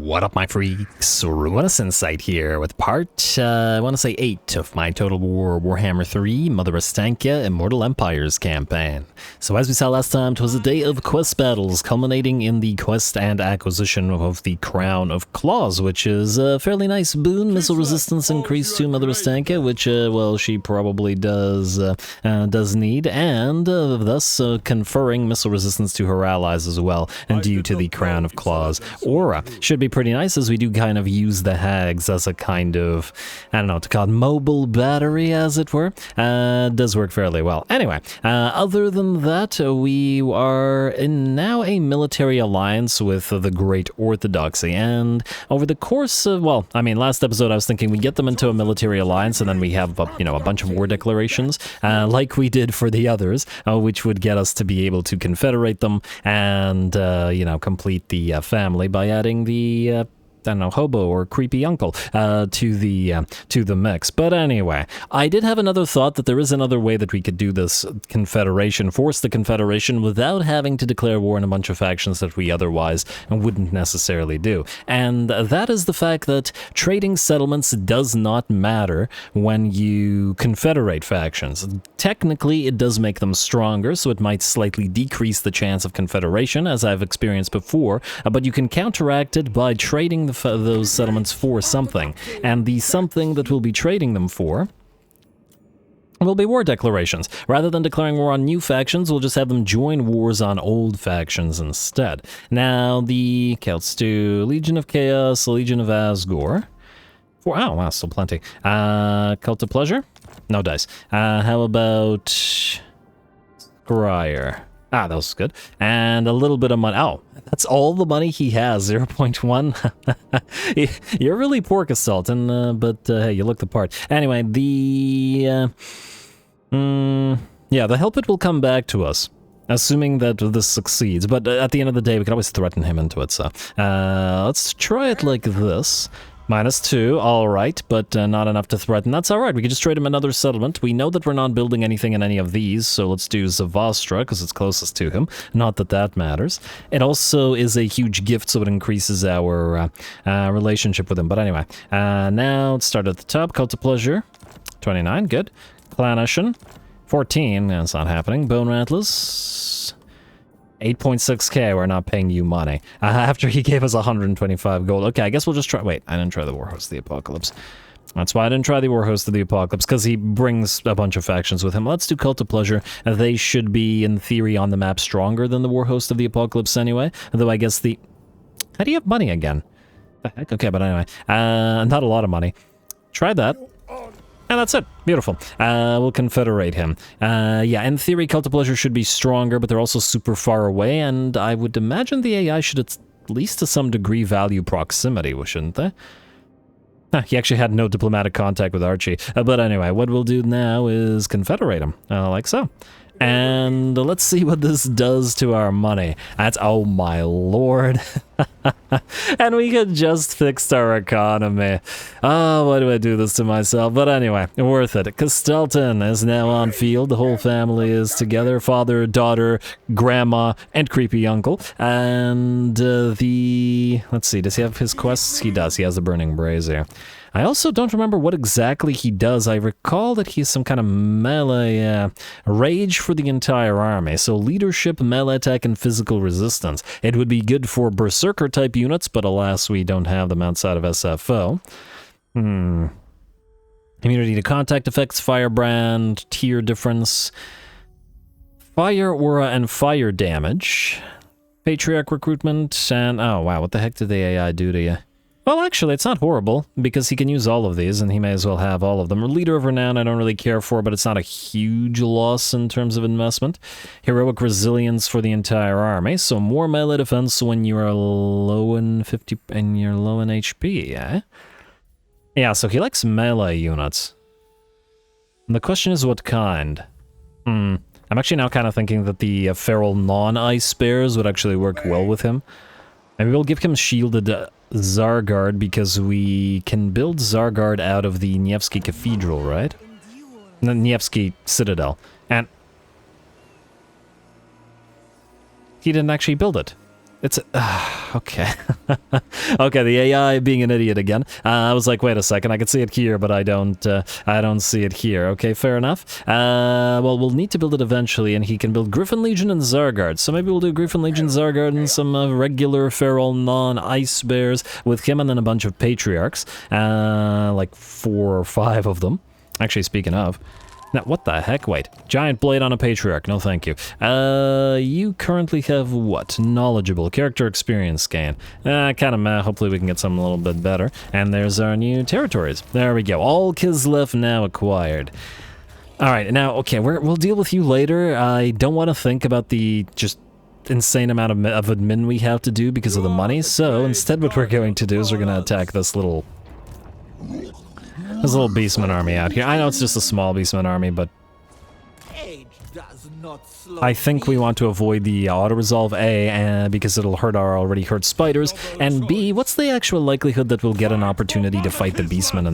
What up, my freaks? RuinusInsight here with part, I want to say 8 of my Total War Warhammer 3 Mother Ostankya Immortal Empires campaign. So as we saw last time, 'twas a day of quest battles, culminating in the quest and acquisition of the Crown of Claws, which is a fairly nice boon. Missile resistance increased to Mother Ostankya, which, well, she probably does need, and thus conferring missile resistance to her allies as well, and due to the Crown of Claws aura. Should be pretty nice, as we do kind of use the hags as a kind of, I don't know what to call it, mobile battery, as it were. Does work fairly well. Anyway, other than that, we are in now a military alliance with the Great Orthodoxy, and over the course of, well, I mean, last episode I was thinking we get them into a military alliance, and then we have, you know, a bunch of war declarations, like we did for the others, which would get us to be able to confederate them and, you know, complete the family by adding the I don't know, hobo or creepy uncle to the mix. But anyway, I did have another thought that there is another way that we could do this confederation, force the confederation without having to declare war on a bunch of factions that we otherwise wouldn't necessarily do. And that is the fact that trading settlements does not matter when you confederate factions. Technically, it does make them stronger, so it might slightly decrease the chance of confederation, as I've experienced before, but you can counteract it by trading those settlements for something, and the something that we'll be trading them for will be war declarations. Rather than declaring war on new factions, we'll just have them join wars on old factions instead. Now, the Celts do Legion of Chaos, Legion of Asgore. Oh, wow, still plenty. Cult of Pleasure? No dice. How about Scryer? Ah, that was good. And a little bit of money. Oh, that's all the money he has, 0.1. You're really poor, Castalton, but hey, you look the part. Anyway, the yeah, the help it will come back to us, assuming that this succeeds. But at the end of the day, we can always threaten him into it, so let's try it like this. -2, alright, but not enough to threaten. That's alright, we can just trade him another settlement. We know that we're not building anything in any of these, so let's do Zavastra, because it's closest to him. Not that that matters. It also is a huge gift, so it increases our relationship with him. But anyway, now let's start at the top. Cult of Pleasure, 29, good. Clanation, 14, that's not happening. Bone Rattlers, 8.6k, we're not paying you money. After he gave us 125 gold. Okay, I guess we'll just try. Wait, I didn't try the Warhost of the Apocalypse. That's why I didn't try the Warhost of the Apocalypse, because he brings a bunch of factions with him. Let's do Cult of Pleasure. They should be, in theory, on the map stronger than the Warhost of the Apocalypse anyway. Though I guess the... How do you have money again? The heck? Okay, but anyway. Not a lot of money. Try that. And that's it. Beautiful. We'll confederate him. Yeah, in theory, Cult of Pleasure should be stronger, but they're also super far away, and I would imagine the AI should at least to some degree value proximity, shouldn't they? He actually had no diplomatic contact with Archie. But anyway, what we'll do now is confederate him, like so. And let's see what this does to our money. That's, oh my lord. And we could just fix our economy. Oh, why do I do this to myself? But anyway, worth it. Castalton is now on field. The whole family is together. Father, daughter, grandma, and creepy uncle. And let's see, does he have his quests? He does. He has the Burning Brazier. I also don't remember what exactly he does. I recall that he's some kind of melee rage for the entire army. So leadership, melee attack, and physical resistance. It would be good for berserker type units, but alas, we don't have them outside of SFO. Immunity to contact effects, firebrand, tier difference, fire aura, and fire damage. Patriarch recruitment, and oh wow, what the heck did the AI do to you? Well, actually, it's not horrible, because he can use all of these, and he may as well have all of them. Leader of Renown, I don't really care for, but it's not a huge loss in terms of investment. Heroic Resilience for the entire army, so more melee defense when you are low in 50 and you're low in HP, eh? Yeah, so he likes melee units. And the question is what kind? I'm actually now kind of thinking that the feral non-ice bears would actually work well with him. Maybe we'll give him shielded Zargard, because we can build Zargard out of the Nevsky Cathedral, right? The Nevsky Citadel. And he didn't actually build it. It's okay. Okay, the AI being an idiot again. I was like, wait a second, I can see it here, but I don't see it here. Okay, fair enough. Well, we'll need to build it eventually, and he can build Griffin Legion and Zargard. So maybe we'll do Griffin Legion, Zargard, and some regular feral non-ice bears with him, and then a bunch of patriarchs, like 4 or 5 of them. Actually, speaking of. Now, what the heck? Wait. Giant blade on a patriarch. No, thank you. You currently have what? Knowledgeable. Character experience gain. Kind of meh. Hopefully we can get something a little bit better. And there's our new territories. There we go. All Kislev now acquired. Alright, now, okay, we'll deal with you later. I don't want to think about the just insane amount of admin we have to do because of the money. So, instead what we're going to do is we're going to attack this little beastman army out here. I know it's just a small beastman army, but I think we want to avoid the auto-resolve A, because it'll hurt our already hurt spiders, and B, what's the actual likelihood that we'll get an opportunity to fight the beastmen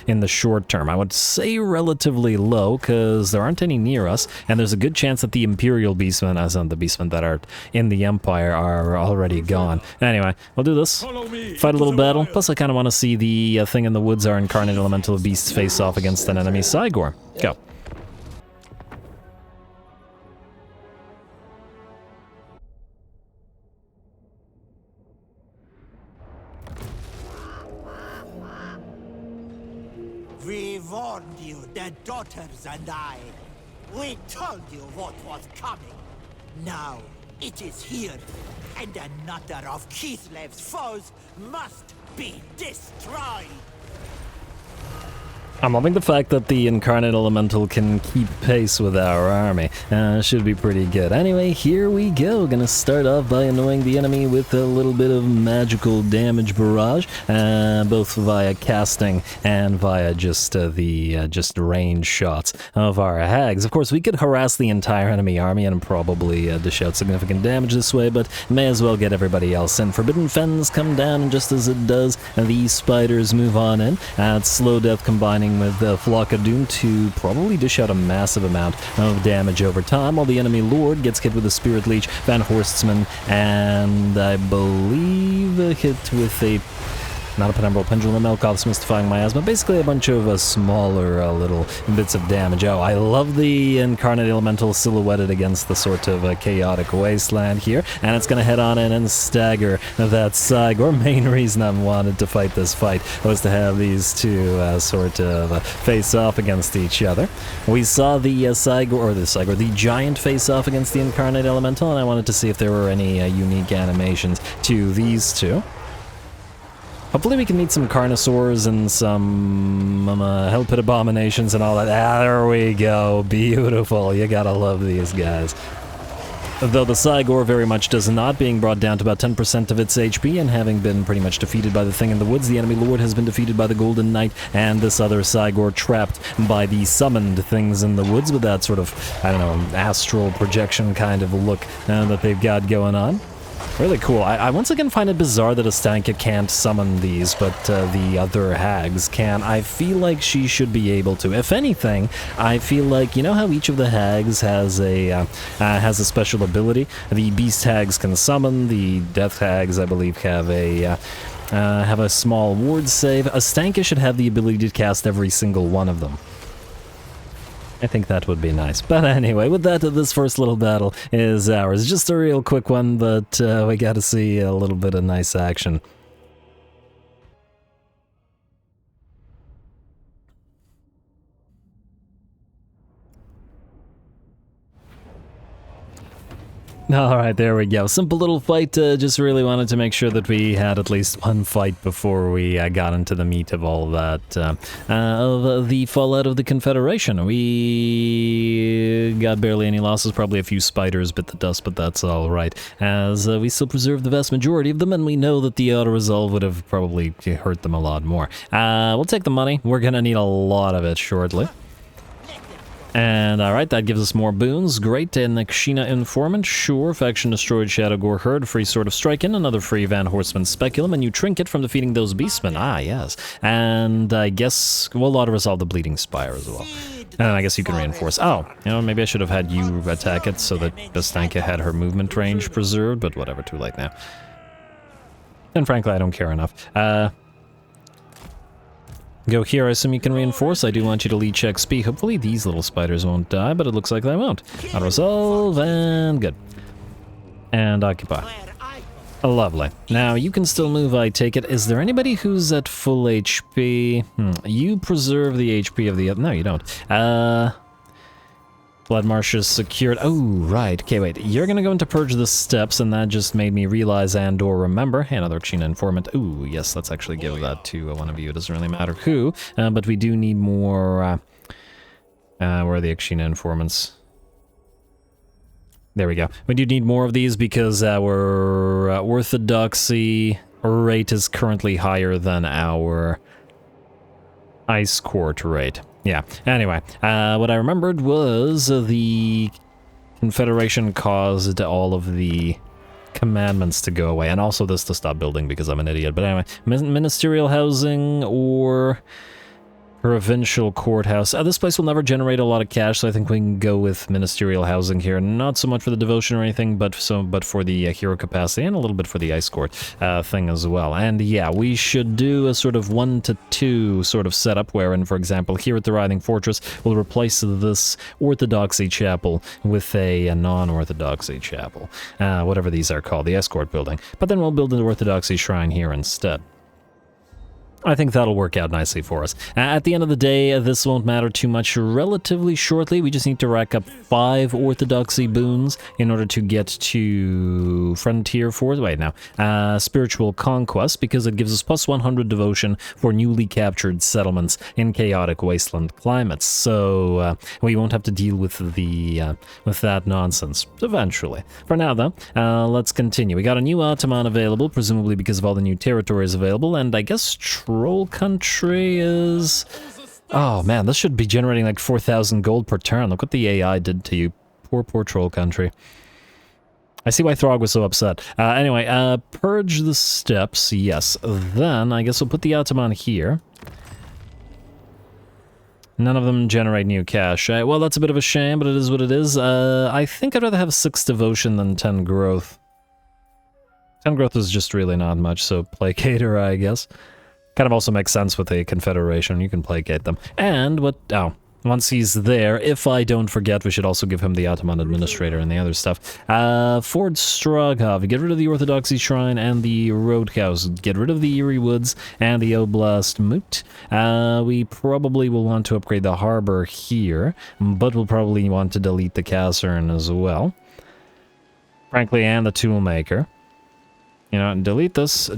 in the short term? I would say relatively low, because there aren't any near us, and there's a good chance that the Imperial beastmen, as in the beastmen that are in the Empire, are already gone. Anyway, we'll do this. Fight a little battle. Plus, I kind of want to see the thing in the woods, our incarnate elemental beasts face off against an enemy Cygor. Go. We warned you, the daughters and I. We told you what was coming. Now, it is here, and another of Kislev's foes must be destroyed. I'm loving the fact that the Incarnate Elemental can keep pace with our army. Should be pretty good. Anyway, here we go. Gonna start off by annoying the enemy with a little bit of magical damage barrage, both via casting and via just just range shots of our hags. Of course, we could harass the entire enemy army and probably dish out significant damage this way, but may as well get everybody else in. Forbidden Fens come down, and just as it does, these spiders move on in. It's slow death combining with Flock of Doom to probably dish out a massive amount of damage over time, while the enemy Lord gets hit with a Spirit Leech, Van Horstman, and I believe hit with a not a penumbral pendulum, Elkoth's mystifying miasma, basically a bunch of smaller little bits of damage. Oh, I love the Incarnate Elemental silhouetted against the sort of chaotic wasteland here, and it's going to head on in and stagger that Cygor. Main reason I wanted to fight this fight was to have these two sort of face off against each other. We saw the the giant face off against the Incarnate Elemental, and I wanted to see if there were any unique animations to these two. Hopefully we can meet some Carnosaurs and some Hell Pit Abominations and all that. Ah, there we go. Beautiful. You gotta love these guys. Though the Cygor very much does not, being brought down to about 10% of its HP, and having been pretty much defeated by the thing in the woods, the enemy Lord has been defeated by the Golden Knight, and this other Cygor trapped by the summoned things in the woods with that sort of, I don't know, astral projection kind of look that they've got going on. Really cool. I once again find it bizarre that Ostankya can't summon these, but the other hags can. I feel like she should be able to. If anything, I feel like, you know how each of the hags has a special ability? The beast hags can summon, the death hags, I believe, have a small ward save. Ostankya should have the ability to cast every single one of them. I think that would be nice. But anyway, with that, this first little battle is ours. Just a real quick one, but we got to see a little bit of nice action. Alright, there we go. Simple little fight. Just really wanted to make sure that we had at least one fight before we got into the meat of all that. Of the fallout of the Confederation. We got barely any losses, probably a few spiders bit the dust, but that's alright. As we still preserve the vast majority of them, and we know that the auto-resolve would have probably hurt them a lot more. We'll take the money. We're gonna need a lot of it shortly. And alright, that gives us more boons. Great. And the Kshina Informant, sure. Faction destroyed Shadow Gore Herd, free Sword of Striking, another free Van Horstman Speculum, and you trinket from defeating those beastmen. Ah, yes. And I guess we'll auto-resolve the Bleeding Spire as well. And I guess you can reinforce. Oh, you know, maybe I should have had you attack it so that Ostankya had her movement range preserved, but whatever, too late now. And frankly, I don't care enough. Go here, I assume you can reinforce. I do want you to leech XP. Hopefully these little spiders won't die, but it looks like they won't. Auto-resolve, and good. And occupy. Lovely. Now, you can still move, I take it. Is there anybody who's at full HP? You preserve the HP of the other... No, you don't. Blood Marsh is secured. Oh, right. Okay, wait. You're gonna go into Purge the Steps, and that just made me realize and or remember. Hey, another China informant. Ooh, yes, let's actually give that to one of you. It doesn't really matter who, but we do need more... where are the Akshina informants? There we go. We do need more of these because our Orthodoxy rate is currently higher than our Ice Court rate. Yeah, anyway, what I remembered was the Confederation caused all of the commandments to go away, and also this to stop building because I'm an idiot. But anyway, ministerial housing or... provincial courthouse. This place will never generate a lot of cash, so I think we can go with ministerial housing here. Not so much for the devotion or anything, but for the hero capacity and a little bit for the ice court thing as well. And yeah, we should do a sort of 1 to 2 sort of setup wherein, for example, here at the Writhing Fortress, we'll replace this Orthodoxy chapel with a non-Orthodoxy chapel, whatever these are called, the escort building. But then we'll build an Orthodoxy shrine here instead. I think that'll work out nicely for us. At the end of the day, this won't matter too much relatively shortly. We just need to rack up 5 Orthodoxy boons in order to get to Frontier Force. Wait, now. Spiritual Conquest, because it gives us plus 100 devotion for newly captured settlements in chaotic wasteland climates. So we won't have to deal with that nonsense eventually. For now, though, let's continue. We got a new Ottoman available, presumably because of all the new territories available, and I guess Troll Country is... Oh man, this should be generating like 4,000 gold per turn. Look what the AI did to you. Poor, poor Troll Country. I see why Throg was so upset. Anyway, Purge the Steps, yes. Then, I guess we'll put the Ottoman here. None of them generate new cash. Well, that's a bit of a shame, but it is what it is. I think I'd rather have 6 devotion than 10 growth. 10 growth is just really not much, so Placater, I guess. Kind of also makes sense with a Confederation. You can placate them. And what... Oh, once he's there, if I don't forget, we should also give him the Ottoman Administrator and the other stuff. Fort Stroghov, get rid of the Orthodoxy Shrine and the Roadhouse. Get rid of the Eerie Woods and the Oblast Moot. We probably will want to upgrade the harbor here, but we'll probably want to delete the Casern as well. Frankly, and the Toolmaker. You know, delete this,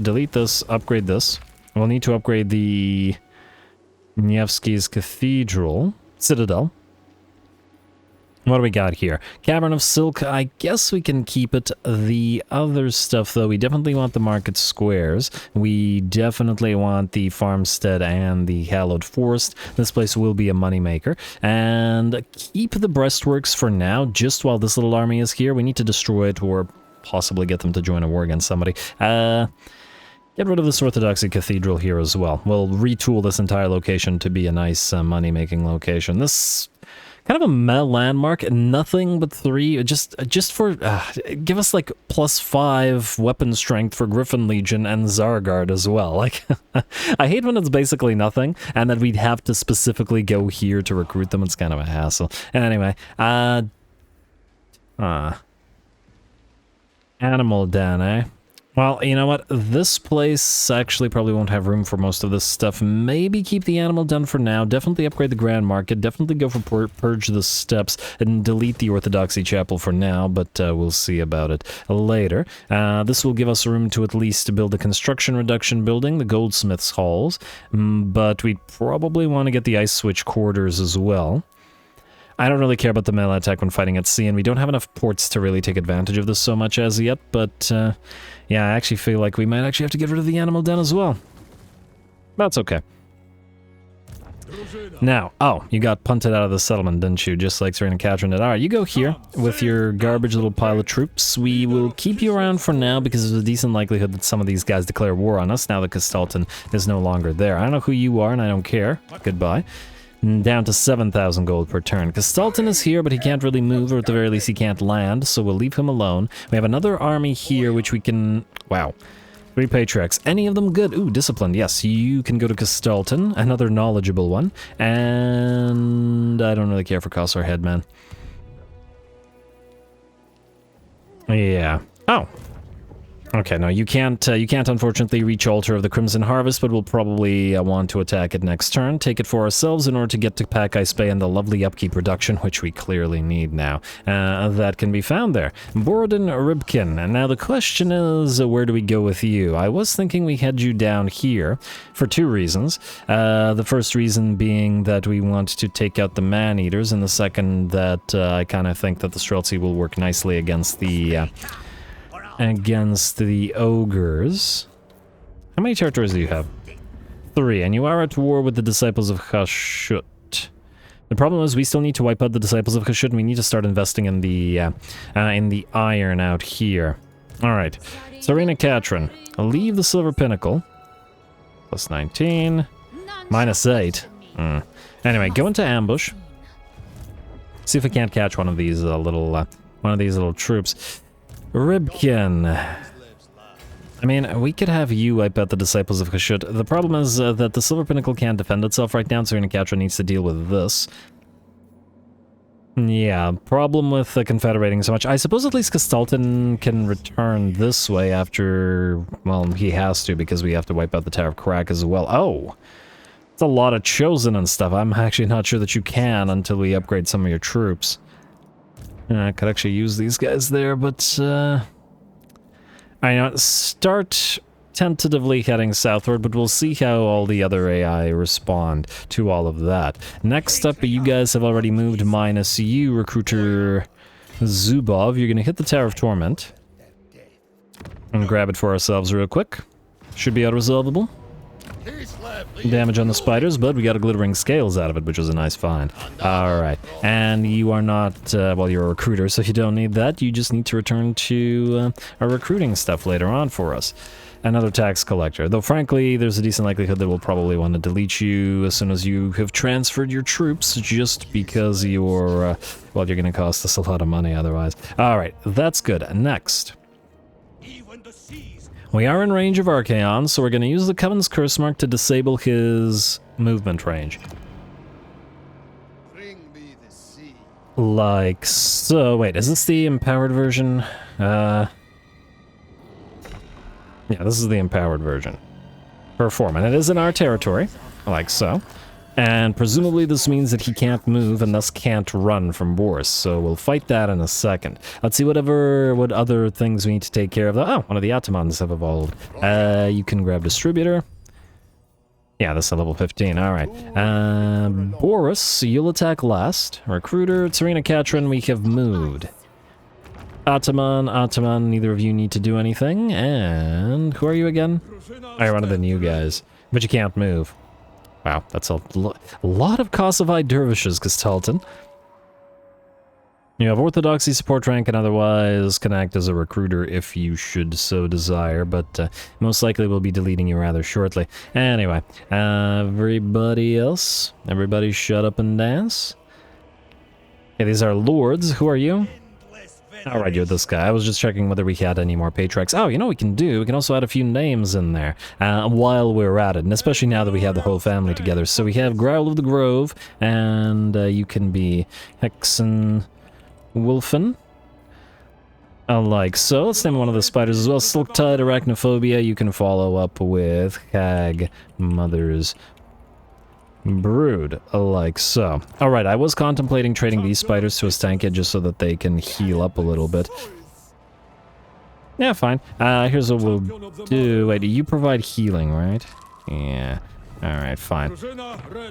upgrade this. We'll need to upgrade the Nevsky's Cathedral, Citadel. What do we got here? Cavern of Silk, I guess we can keep it. The other stuff, though, we definitely want the market squares. We definitely want the farmstead and the hallowed forest. This place will be a moneymaker. And keep the breastworks for now, just while this little army is here. We need to destroy it or possibly get them to join a war against somebody. Get rid of this Orthodoxy Cathedral here as well. We'll retool this entire location to be a nice money-making location. This kind of a meta landmark, nothing but 3, just for, give us like +5 weapon strength for Griffin Legion and Zargard as well. Like, I hate when it's basically nothing, and that we'd have to specifically go here to recruit them. It's kind of a hassle. Anyway, Animal Den, eh? Well, you know what? This place actually probably won't have room for most of this stuff. Maybe keep the Animal Den for now. Definitely upgrade the Grand Market. Definitely go for Purge the Steps and delete the Orthodoxy Chapel for now, but we'll see about it later. This will give us room to at least build a construction reduction building, the Goldsmith's Halls, but we probably want to get the Ice Switch Quarters as well. I don't really care about the melee attack when fighting at sea, and we don't have enough ports to really take advantage of this so much as yet, but yeah, I actually feel like we might actually have to get rid of the Animal Den as well. That's okay. Now, oh, you got punted out of the settlement, didn't you? Just like Serena Catherine did. Alright, you go here with your garbage little pile of troops. We will keep you around for now because there's a decent likelihood that some of these guys declare war on us now that Castelton is no longer there. I don't know who you are and I don't care. Goodbye. down to 7,000 gold per turn. Kislev is here, but he can't really move, or at the very least he can't land, so we'll leave him alone. We have another army here, which we can... Wow. 3 patriarchs. Any of them good? Ooh, disciplined. Yes, you can go to Kislev, another knowledgeable one. And I don't really care for Kossar Headman. Yeah. Oh. Okay, no, you can't unfortunately reach Altar of the Crimson Harvest, but we'll probably want to attack it next turn, take it for ourselves in order to get to Pack Ice Bay and the lovely upkeep reduction, which we clearly need now. That can be found there. Borodin Rybkin, and now the question is, where do we go with you? I was thinking we head you down here for 2 reasons. The first reason being that we want to take out the Man-Eaters, and the second that I kind of think that the Streltsy will work nicely against the ogres. How many territories do you have? 3, and you are at war with the Disciples of Hashut. The problem is we still need to wipe out the Disciples of Hashut, and we need to start investing in the iron out here. Alright, Serena Katrin. Leave the Silver Pinnacle. Plus 19. Minus 8. Anyway, go into ambush. See if we can't catch one of these little troops. Rybkin. I mean, we could have you wipe out the Disciples of Hashut. The problem is that the Silver Pinnacle can't defend itself right now, so Serena needs to deal with this. Yeah, problem with confederating so much. I suppose at least Kislev can return this way after... Well, he has to, because we have to wipe out the Tower of Crack as well. Oh! It's a lot of Chosen and stuff. I'm actually not sure that you can until we upgrade some of your troops. I could actually use these guys there, but I know, start tentatively heading southward, but we'll see how all the other AI respond to all of that. Next up, you guys have already moved minus you, Recruiter Zubov. You're going to hit the Tower of Torment and grab it for ourselves real quick. Should be auto-resolvable. Damage on the spiders, but we got a glittering scales out of it, which was a nice find. Alright, and you are not, well, you're a recruiter, so you don't need that. You just need to return to our recruiting stuff later on for us. Another tax collector, though frankly, there's a decent likelihood that we'll probably want to delete you as soon as you have transferred your troops, just because you're, well, you're going to cost us a lot of money otherwise. Alright, that's good. Next. We are in range of Archaon, so we're going to use the Coven's Curse Mark to disable his movement range. Like so. Wait, is this the empowered version? Yeah, this is the empowered version. Perform, and it is in our territory, like so. And presumably this means that he can't move and thus can't run from Boris, so we'll fight that in a second. Let's see what other things we need to take care of. Oh, one of the Atamans have evolved. You can grab Distributor. Yeah, this is a level 15, alright. Boris, you'll attack last. Recruiter, Serena Katrin, we have moved. Ataman, neither of you need to do anything. And who are you again? Oh, you're one of the new guys, but you can't move. Wow, that's a lot of Kosovo dervishes, Kislev. You have Orthodoxy support rank and otherwise can act as a recruiter if you should so desire, but most likely we'll be deleting you rather shortly. Anyway, everybody else, everybody shut up and dance. Okay, these are lords. Who are you? Alright, you're this guy. I was just checking whether we had any more patriarchs. Oh, you know what we can do? We can also add a few names in there while we're at it, and especially now that we have the whole family together. So we have Growl of the Grove, and you can be Hexen Wolfen. Like so. Let's name one of the spiders as well. Silktide Arachnophobia. You can follow up with Hag Mother's Brood, like so. Alright, I was contemplating trading these spiders to Ostankya just so that they can heal up a little bit. Yeah, fine. Here's what we'll do. Wait, you provide healing, right? Yeah. Alright, fine.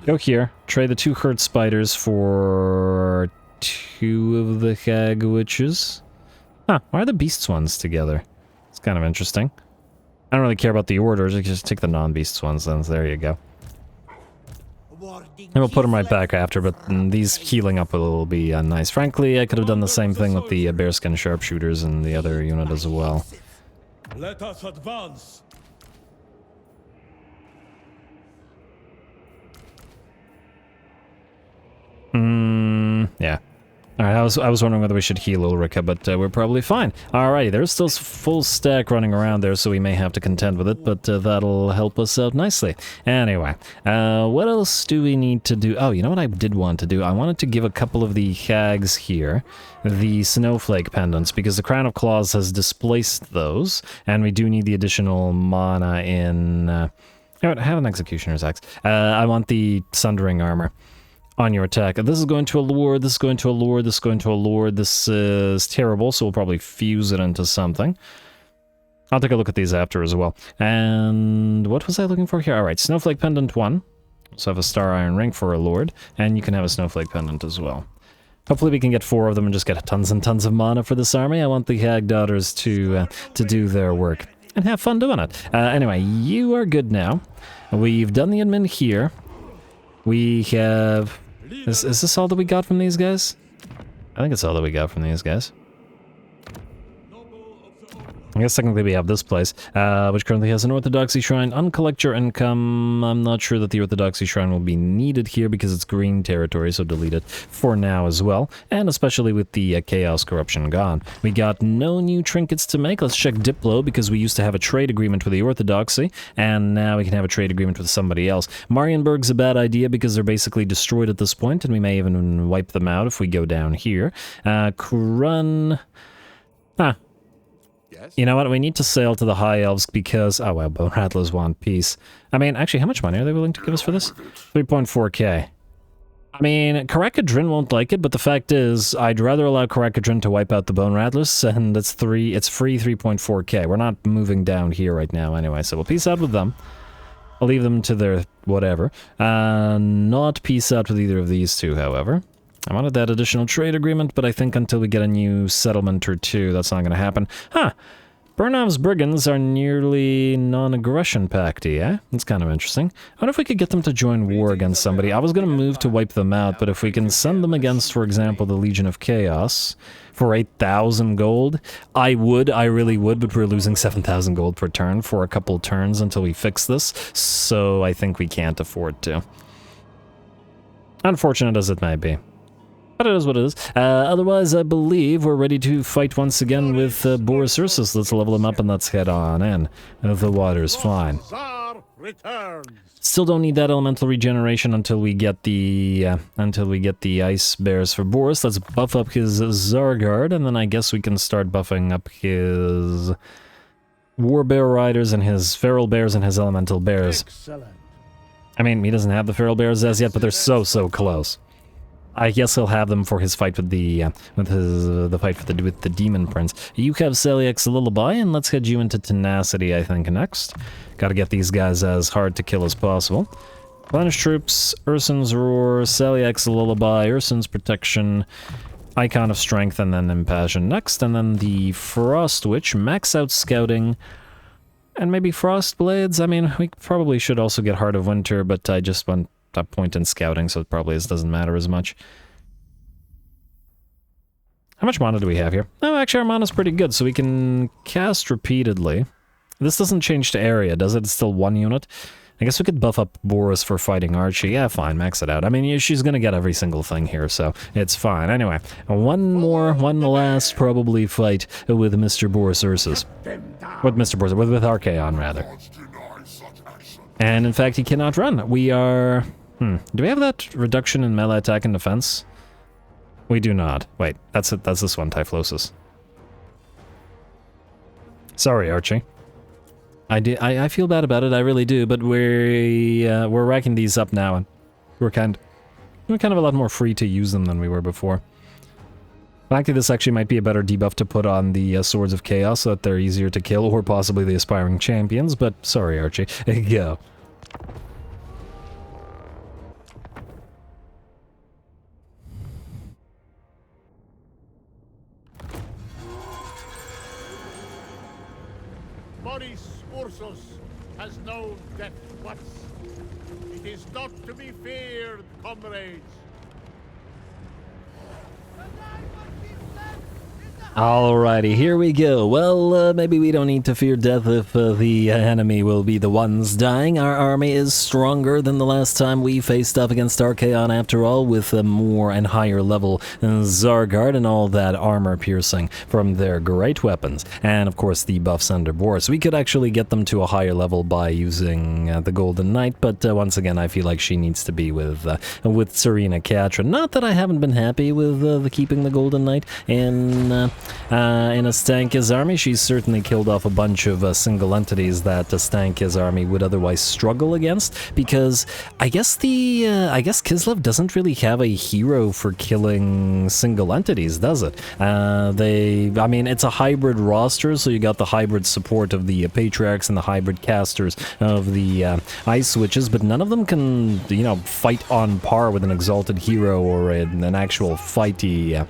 Go here. Trade the 2 hurt spiders for 2 of the Hag Witches. Huh, why are the beasts ones together? It's kind of interesting. I don't really care about the orders, just take the non-beasts ones then. There you go. And we'll put them right back after, but these healing up will be nice. Frankly, I could have done the same thing with the bearskin sharpshooters and the other unit as well. Let us advance. Yeah. Alright, I was wondering whether we should heal Ulrika, but we're probably fine. Alrighty, there's still full stack running around there, so we may have to contend with it, but that'll help us out nicely. Anyway, what else do we need to do? Oh, you know what I did want to do? I wanted to give a couple of the hags here the snowflake pendants, because the Crown of Claws has displaced those, and we do need the additional mana in... I have an Executioner's Axe. I want the Sundering Armor on your attack. This is going to a lure, this is going to a lure, this is going to a lure. This is terrible, so we'll probably fuse it into something. I'll take a look at these after as well. And what was I looking for here? Alright, Snowflake Pendant 1. So I have a Star Iron Ring for a Lord, and you can have a Snowflake Pendant as well. Hopefully we can get 4 of them and just get tons and tons of mana for this army. I want the Hag Daughters to do their work and have fun doing it. Anyway, you are good now. We've done the admin here. We have... Is this all that we got from these guys? I think it's all that we got from these guys. I guess technically we have this place, which currently has an Orthodoxy Shrine. Uncollect your income. I'm not sure that the Orthodoxy Shrine will be needed here because it's green territory, so delete it for now as well. And especially with the Chaos Corruption gone. We got no new trinkets to make. Let's check Diplo, because we used to have a trade agreement with the Orthodoxy, and now we can have a trade agreement with somebody else. Marienburg's a bad idea because they're basically destroyed at this point, and we may even wipe them out if we go down here. Krun... Huh. You know what, we need to sail to the High Elves because... Oh, well, Bone Rattlers want peace. I mean, actually, how much money are they willing to give us for this? 3.4k. I mean, Karakadrin won't like it, but the fact is, I'd rather allow Karakadrin to wipe out the Bone Rattlers, and it's free 3.4k. We're not moving down here right now anyway, so we'll peace out with them. I'll leave them to their whatever. Not peace out with either of these two, however. I wanted that additional trade agreement, but I think until we get a new settlement or two, that's not going to happen. Huh. Bernav's Brigands are nearly non-aggression pacty, eh? That's kind of interesting. I wonder if we could get them to join war against somebody. I was going to move to wipe them out, but if we can send them against, for example, the Legion of Chaos for 8,000 gold, I really would, but we're losing 7,000 gold per turn for a couple turns until we fix this, so I think we can't afford to. Unfortunate as it may be. But it is what it is. Otherwise, I believe we're ready to fight once again with Boris Ursus. Let's level him up and let's head on in. The water's fine. Still don't need that elemental regeneration until we get the ice bears for Boris. Let's buff up his Zargard, and then I guess we can start buffing up his War Bear Riders and his Feral Bears and his Elemental Bears. Excellent. I mean, he doesn't have the Feral Bears as yet, but they're so close. I guess he'll have them for his fight with the with the Demon Prince. You have Celiac's Lullaby, and let's head you into Tenacity, I think, next. Gotta get these guys as hard to kill as possible. Plenish Troops, Ursun's Roar, Celiac's Lullaby, Ursun's Protection, Icon of Strength, and then Impassion next, and then the Frost Witch, max out Scouting, and maybe Frost Blades. I mean, we probably should also get Heart of Winter, but I just want a point in Scouting, so it probably doesn't matter as much. How much mana do we have here? Oh, actually our mana's pretty good, so we can cast repeatedly. This doesn't change to area, does it? It's still 1 unit. I guess we could buff up Boris for fighting Archie. Yeah, fine, max it out. I mean, she's gonna get every single thing here, so it's fine. Anyway, one last probably fight with Mr. Boris Ursus. With Mr. Boris, with Archaon, rather. And in fact, he cannot run. We are... do we have that reduction in melee attack and defense? We do not. Wait, that's it. That's this one, Typhlosis. Sorry, Archie. I feel bad about it. I really do. But we're racking these up now, and we're kind of a lot more free to use them than we were before. Actually, this actually might be a better debuff to put on the Swords of Chaos so that they're easier to kill, or possibly the Aspiring Champions. But sorry, Archie. Go. Boris Ursus has known death once. It is not to be feared, comrades. The life of Kislev is Alrighty, here we go. Well, maybe we don't need to fear death if the enemy will be the ones dying. Our army is stronger than the last time we faced up against Archaon after all, with a more and higher level Zargard and all that armor piercing from their great weapons. And of course the buffs under Boris. We could actually get them to a higher level by using the Golden Knight, but once again I feel like she needs to be with Serena Katrin. Not that I haven't been happy with keeping the Golden Knight in Ostankya's army. She's certainly killed off a bunch of single entities that Ostankya's army would otherwise struggle against, because I guess Kislev doesn't really have a hero for killing single entities, does it? I mean, it's a hybrid roster, so you got the hybrid support of the Patriarchs and the hybrid casters of the Ice Witches, but none of them can, you know, fight on par with an exalted hero or an actual fighty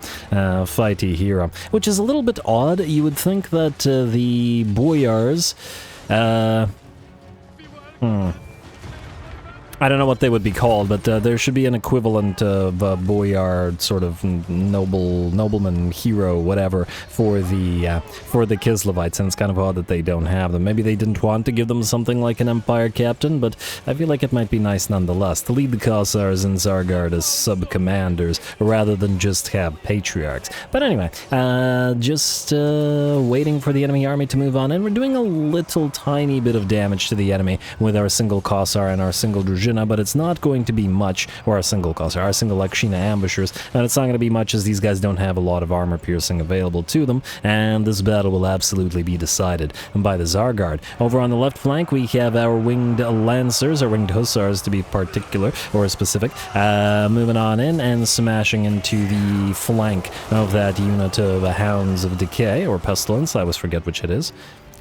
hero, which is a little bit odd. You would think that the Boyars, I don't know what they would be called, but there should be an equivalent of boyard, sort of nobleman, hero, whatever, for the Kislevites, and it's kind of odd that they don't have them. Maybe they didn't want to give them something like an Empire Captain, but I feel like it might be nice nonetheless to lead the Cossars and Zargard as sub-commanders, rather than just have Patriarchs. But anyway, just waiting for the enemy army to move on, and we're doing a little tiny bit of damage to the enemy with our single Kossar and our single Druzhina, but it's not going to be much, or our single Kossar, our single Lakshina ambushers, and it's not going to be much as these guys don't have a lot of armor piercing available to them, and this battle will absolutely be decided by the Zargard. Over on the left flank, we have our winged Lancers, or winged Hussars to be particular, or specific, moving on in and smashing into the flank of that unit of Hounds of Decay, or Pestilence, I always forget which it is.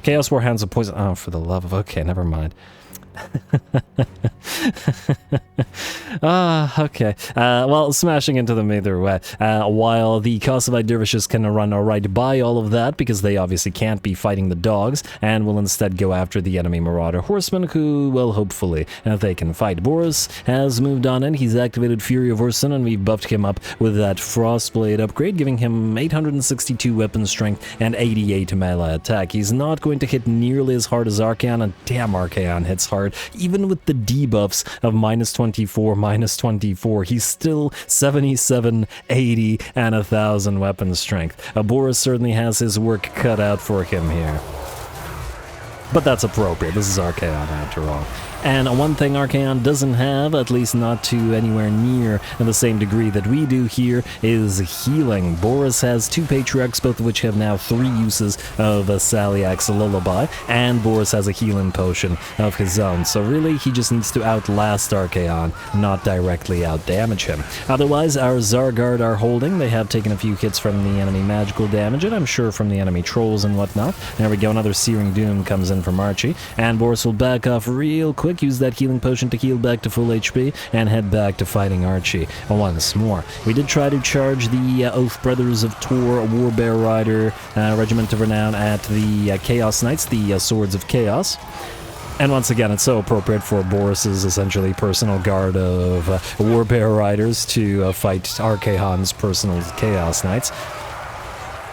Chaos War Hounds of Poison, oh, for the love of, okay, never mind. Okay. Well, smashing into them either way. While the Kossovite dervishes can run right by all of that, because they obviously can't be fighting the dogs, and will instead go after the enemy Marauder Horsemen, who, well, hopefully, they can fight. Boris has moved on in. He's activated Fury of Ursun, and we've buffed him up with that Frostblade upgrade, giving him 862 weapon strength and 88 melee attack. He's not going to hit nearly as hard as Archaon, and damn, Archaon hits hard. Even with the debuffs of -24, -24, he's still 77, 80, and 1,000 weapon strength. Boris certainly has his work cut out for him here. But that's appropriate. This is Archaon after all. And one thing Archaon doesn't have, at least not to anywhere near the same degree that we do here, is healing. Boris has 2 Patriarchs, both of which have now 3 uses of Saliak's Lullaby, and Boris has a healing potion of his own. So really, he just needs to outlast Archaon, not directly outdamage him. Otherwise, our Zargard are holding. They have taken a few hits from the enemy magical damage, and I'm sure from the enemy trolls and whatnot. There we go, another Searing Doom comes in from Archie, and Boris will back off real quick, use that healing potion to heal back to full HP, and head back to fighting Archie once more. We did try to charge the Oath Brothers of Tor Warbear Rider Regiment of Renown at the Chaos Knights, the Swords of Chaos. And once again, it's so appropriate for Boris's essentially personal guard of Warbear Riders to fight Archaon's personal Chaos Knights.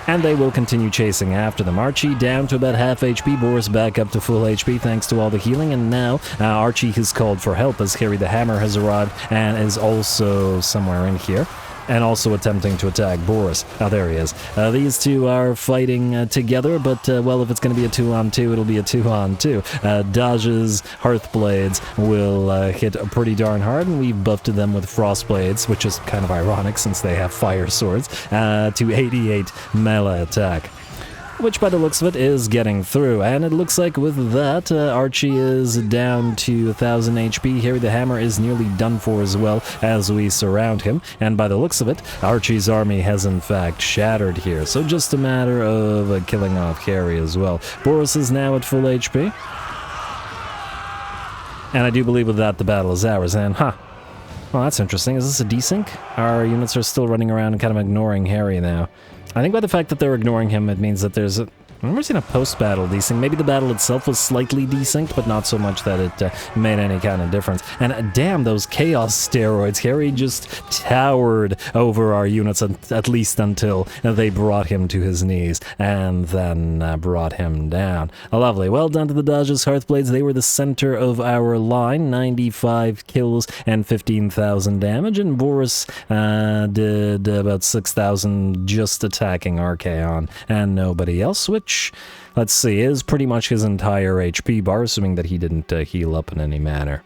And they will continue chasing after them. Archie down to about half HP, Boris back up to full HP thanks to all the healing, and now Archie has called for help as Harry the Hammer has arrived and is also somewhere in here, and also attempting to attack Boris. Oh, there he is. These two are fighting together, but, well, if it's going to be a 2-on-2, it'll be a 2-on-2. Daj's Hearthblades will hit pretty darn hard, and we've buffed them with Frostblades, which is kind of ironic since they have fire swords, to 88 melee attack. Which, by the looks of it, is getting through. And it looks like with that, Archie is down to 1,000 HP. Harry the Hammer is nearly done for as well as we surround him. And by the looks of it, Archie's army has in fact shattered here. So just a matter of killing off Harry as well. Boris is now at full HP. And I do believe with that, the battle is ours. And, well, that's interesting. Is this a desync? Our units are still running around and kind of ignoring Harry now. I think by the fact that they're ignoring him, it means that there's I've never seen a post-battle desync. Maybe the battle itself was slightly desynced, but not so much that it made any kind of difference. And damn, those chaos steroids. Harry just towered over our units, at least until they brought him to his knees, and then brought him down. Lovely. Well done to the Dodge's Hearthblades. They were the center of our line. 95 kills and 15,000 damage, and Boris did about 6,000 just attacking Archaon and nobody else, which, let's see, is pretty much his entire HP bar, assuming that he didn't heal up in any manner.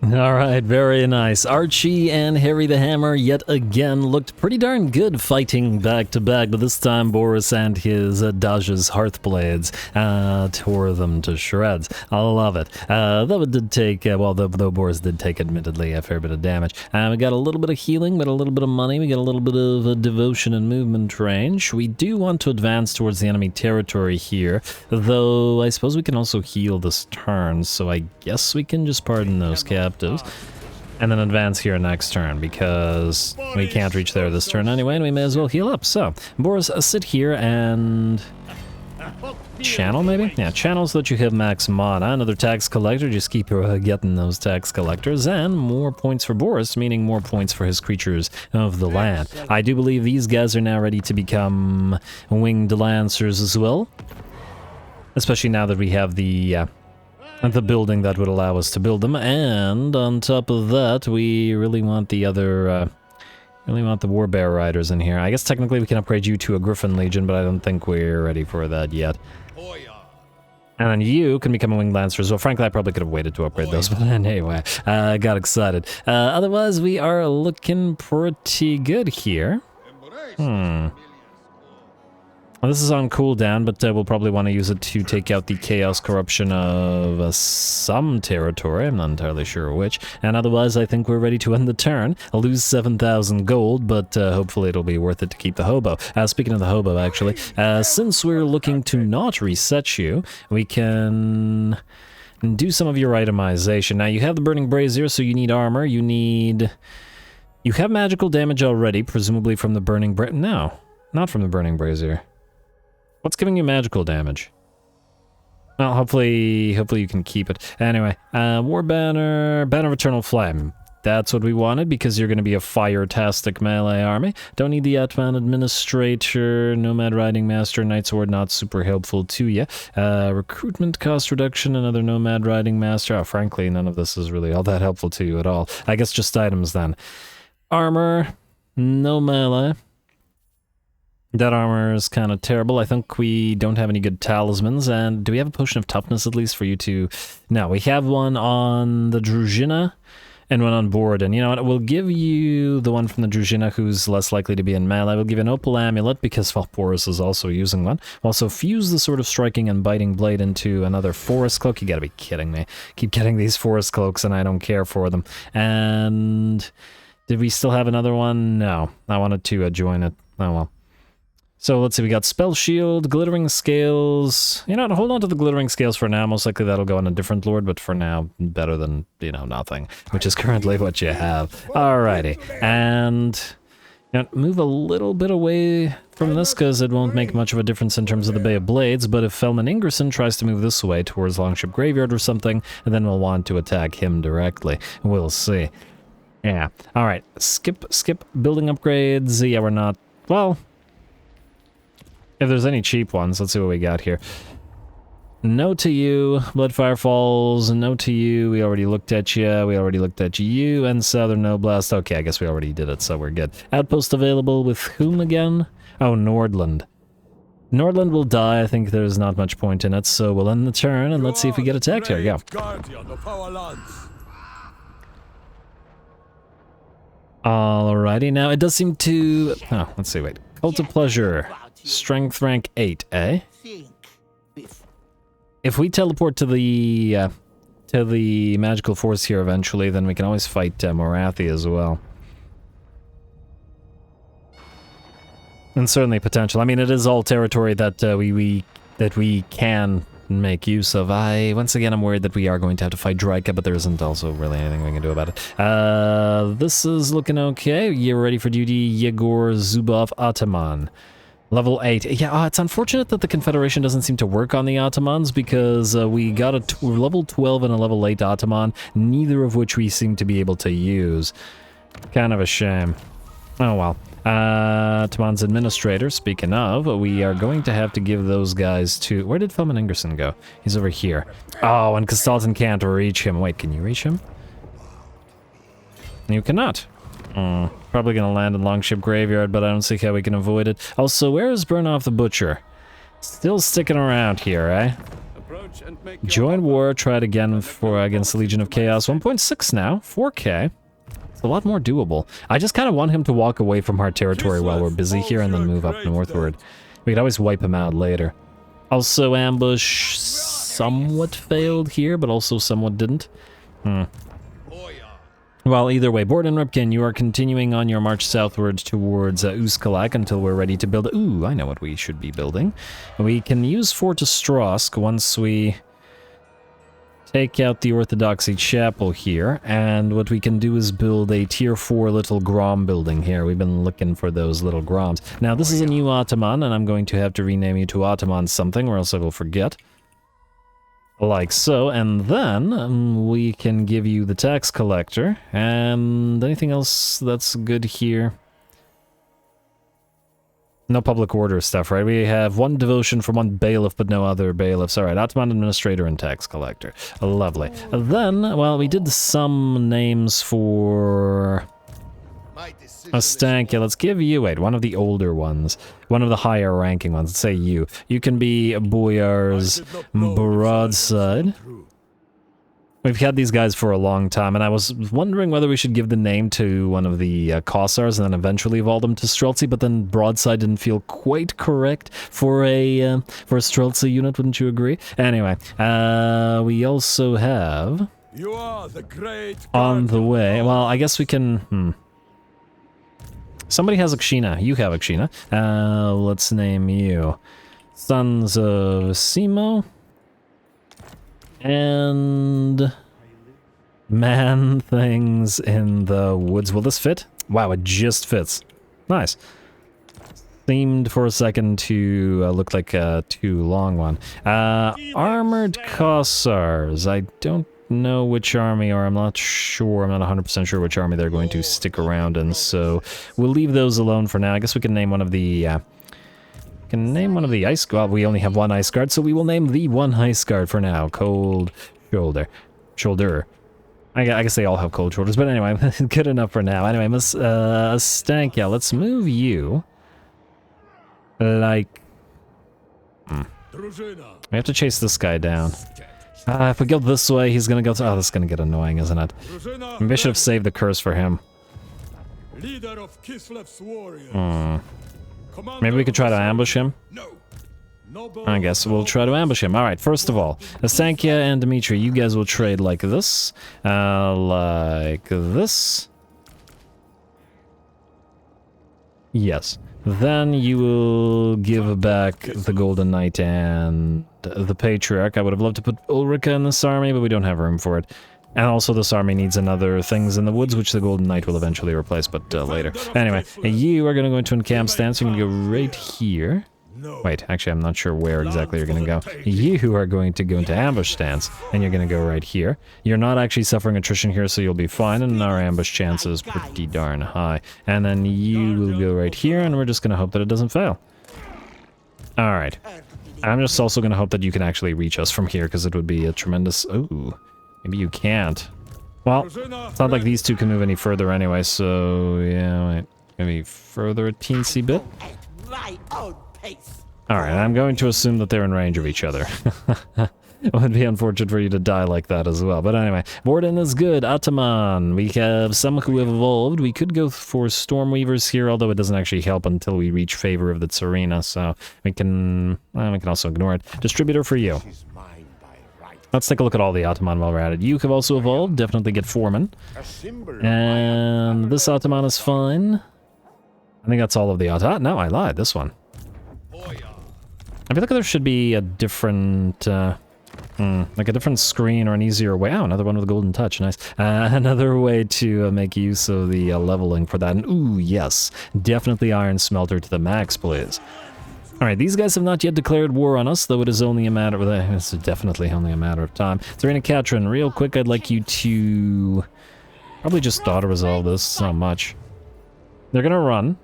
Alright, very nice. Archie and Harry the Hammer yet again looked pretty darn good fighting back to back, but this time Boris and his Daj's Hearthblades tore them to shreds. I love it. Though it did take, well, though Boris did take admittedly a fair bit of damage. We got a little bit of healing, but a little bit of money. We got a little bit of devotion and movement range. We do want to advance towards the enemy territory here, though I suppose we can also heal this turn, so I guess we can just pardon those captives. And then advance here next turn, because we can't reach there this turn anyway, and we may as well heal up. So, Boris, sit here and channel, maybe? Yeah, channel so that you have max mana. Another tax collector, just keep getting those tax collectors, and more points for Boris, meaning more points for his creatures of the land. I do believe these guys are now ready to become winged lancers as well, especially now that we have the building that would allow us to build them, and on top of that, we really want the other, really want the Warbear Riders in here. I guess technically we can upgrade you to a Griffin Legion, but I don't think we're ready for that yet. And then you can become a Winged Lancer as well. Frankly, I probably could have waited to upgrade those, but anyway, I got excited. Otherwise, we are looking pretty good here. Well, this is on cooldown, but we'll probably want to use it to take out the Chaos Corruption of some territory. I'm not entirely sure which. And otherwise, I think we're ready to end the turn. I'll lose 7,000 gold, but hopefully it'll be worth it to keep the Hobo. Speaking of the Hobo, actually, since we're looking to not reset you, we can do some of your itemization. Now, you have the Burning Brazier, so you need armor. You have magical damage already, presumably from the Burning Brazier. No, not from the Burning Brazier. What's giving you magical damage? Well, hopefully you can keep it. Anyway, War Banner, Banner of Eternal Flame. That's what we wanted, because you're going to be a fire-tastic melee army. Don't need the Atman Administrator, Nomad Riding Master, Knight Sword, not super helpful to you. Recruitment cost reduction, another Nomad Riding Master. Oh, frankly, none of this is really all that helpful to you at all. I guess just items then. Armor, no melee. That armor is kind of terrible. I think we don't have any good talismans, and do we have a potion of toughness at least for you to... No, we have one on the Druzhina and one on board, and you know what, we'll give you the one from the Druzhina who's less likely to be in melee. We'll give you an Opal Amulet, because, well, Boris is also using one. We'll also fuse the Sword of Striking and Biting Blade into another Forest Cloak. You gotta be kidding me. Keep getting these Forest Cloaks, and I don't care for them. And... did we still have another one? No. I wanted to join it. Oh well. So let's see, we got Spell Shield, Glittering Scales. You know, hold on to the Glittering Scales for now. Most likely that'll go on a different lord, but for now, better than, you know, nothing, which is currently what you have. Alrighty, and you know, move a little bit away from this, because it won't make much of a difference in terms of the Bay of Blades, but if Felman Ingerson tries to move this way towards Longship Graveyard or something, then we'll want to attack him directly. We'll see. Yeah, alright, skip building upgrades. Yeah, we're not, well... if there's any cheap ones, let's see what we got here. No to you, Bloodfire Falls, no to you, we already looked at you, you, and Southern No Blast. Okay, I guess we already did it, so we're good. Outpost available with whom again? Oh, Nordland. Nordland will die, I think there's not much point in it, so we'll end the turn, and let's see if we get attacked here. Go. Alrighty, now it does seem to... oh, let's see, wait. Cult of Pleasure. Strength rank 8, eh? If we teleport to the magical force here eventually, then we can always fight Morathi as well. And certainly potential. I mean, it is all territory that we can make use of. Once again, I'm worried that we are going to have to fight Draika, but there isn't also really anything we can do about it. This is looking okay. You're ready for duty, Yegor Zubov Ataman. Level 8. Yeah, it's unfortunate that the Confederation doesn't seem to work on the Ottomans, because we got a level 12 and a level 8 Ottoman, neither of which we seem to be able to use. Kind of a shame. Oh well. Ottoman's administrator, speaking of, we are going to have to give those guys to... Where did Felman Ingerson go? He's over here. Oh, and Kastalton can't reach him. Wait, can you reach him? You cannot. Probably gonna land in Longship Graveyard, but I don't see how we can avoid it. Also, where is Burnoff the Butcher? Still sticking around here, eh? Join war, tried again against the Legion of Chaos. 1.6 now, 4K. It's a lot more doable. I just kind of want him to walk away from our territory while we're busy here and then move up northward. We could always wipe him out later. Also, ambush somewhat failed here, but also somewhat didn't. Well, either way, Borden Ripkin, you are continuing on your march southward towards Uskalak until we're ready to build... Ooh, I know what we should be building. We can use Fort Ostrosk once we take out the Orthodoxy Chapel here, and what we can do is build a tier 4 little Grom building here. We've been looking for those little Groms. Now, this is a new Ottoman, and I'm going to have to rename you to Ottoman something, or else I will forget. Like so, and then we can give you the tax collector, and anything else that's good here? No public order stuff, right? We have one devotion from one bailiff, but no other bailiffs. Alright, Ottoman administrator and tax collector. Lovely. Then, well, we did some names for... Ostankya. Let's give you, wait, one of the older ones. One of the higher ranking ones. Let's say you. You can be Boyar's Broadside. We've had these guys for a long time, and I was wondering whether we should give the name to one of the Kossars and then eventually evolve them to Streltsy, but then Broadside didn't feel quite correct for a Streltsy unit, wouldn't you agree? Anyway, we also have... You are the great on the way. Well, I guess we can... Somebody has Akshina. You have Akshina. Let's name you Sons of Simo. And Man Things in the Woods. Will this fit? Wow, it just fits. Nice. Seemed for a second to look like a too long one. Armored Kossars. I don't know which army, or I'm not sure. I'm not 100% sure which army they're going to stick around in, so we'll leave those alone for now. I guess we can name one of the... ice guard. We only have one ice guard, so we will name the one ice guard for now. Cold Shoulder. I guess they all have cold shoulders, but anyway, good enough for now. Anyway, Miss Ostankya, let's move you. Like... We have to chase this guy down. If we go this way, he's gonna go... Oh, this is gonna get annoying, isn't it? Maybe I should have saved the curse for him. Leader of Kislev's warriors. Maybe we could try to ambush him? I guess we'll try to ambush him. Alright, first of all, Ostankya and Dmitri, you guys will trade like this. Like this. Yes. Then you will give back the Golden Knight and the Patriarch. I would have loved to put Ulrika in this army, but we don't have room for it. And also this army needs another Things in the Woods, which the Golden Knight will eventually replace, but later. Anyway, you are going to go into an camp stance. You're going to go right here. Wait, actually, I'm not sure where exactly you're going to go. You are going to go into ambush stance, and you're going to go right here. You're not actually suffering attrition here, so you'll be fine, and our ambush chance is pretty darn high. And then you will go right here, and we're just going to hope that it doesn't fail. Alright. I'm just also going to hope that you can actually reach us from here, because it would be a tremendous... Ooh. Maybe you can't. Well, it's not like these two can move any further anyway, so yeah, wait. Maybe further a teensy bit. Alright, I'm going to assume that they're in range of each other. It would be unfortunate for you to die like that as well. But anyway, Borden is good. Ataman. We have some who have evolved. We could go for Stormweavers here, although it doesn't actually help until we reach favor of the Tsarina, so we can also ignore it. Distributor for you. Let's take a look at all the Ataman while we're at it. You have also evolved. Definitely get Foreman. And this Ataman is fine. I think that's all of the Ataman. No, I lied. This one. feel like there should be a different, like a different screen or an easier way. Oh, another one with a golden touch, nice. Another way to make use of the leveling for that. And ooh, yes, definitely iron smelter to the max, please. Alright, these guys have not yet declared war on us, though it is only a matter of... It's definitely only a matter of time. Serena Katrin, real quick, I'd like you to... Probably just auto-resolve this, it's not much. They're gonna run.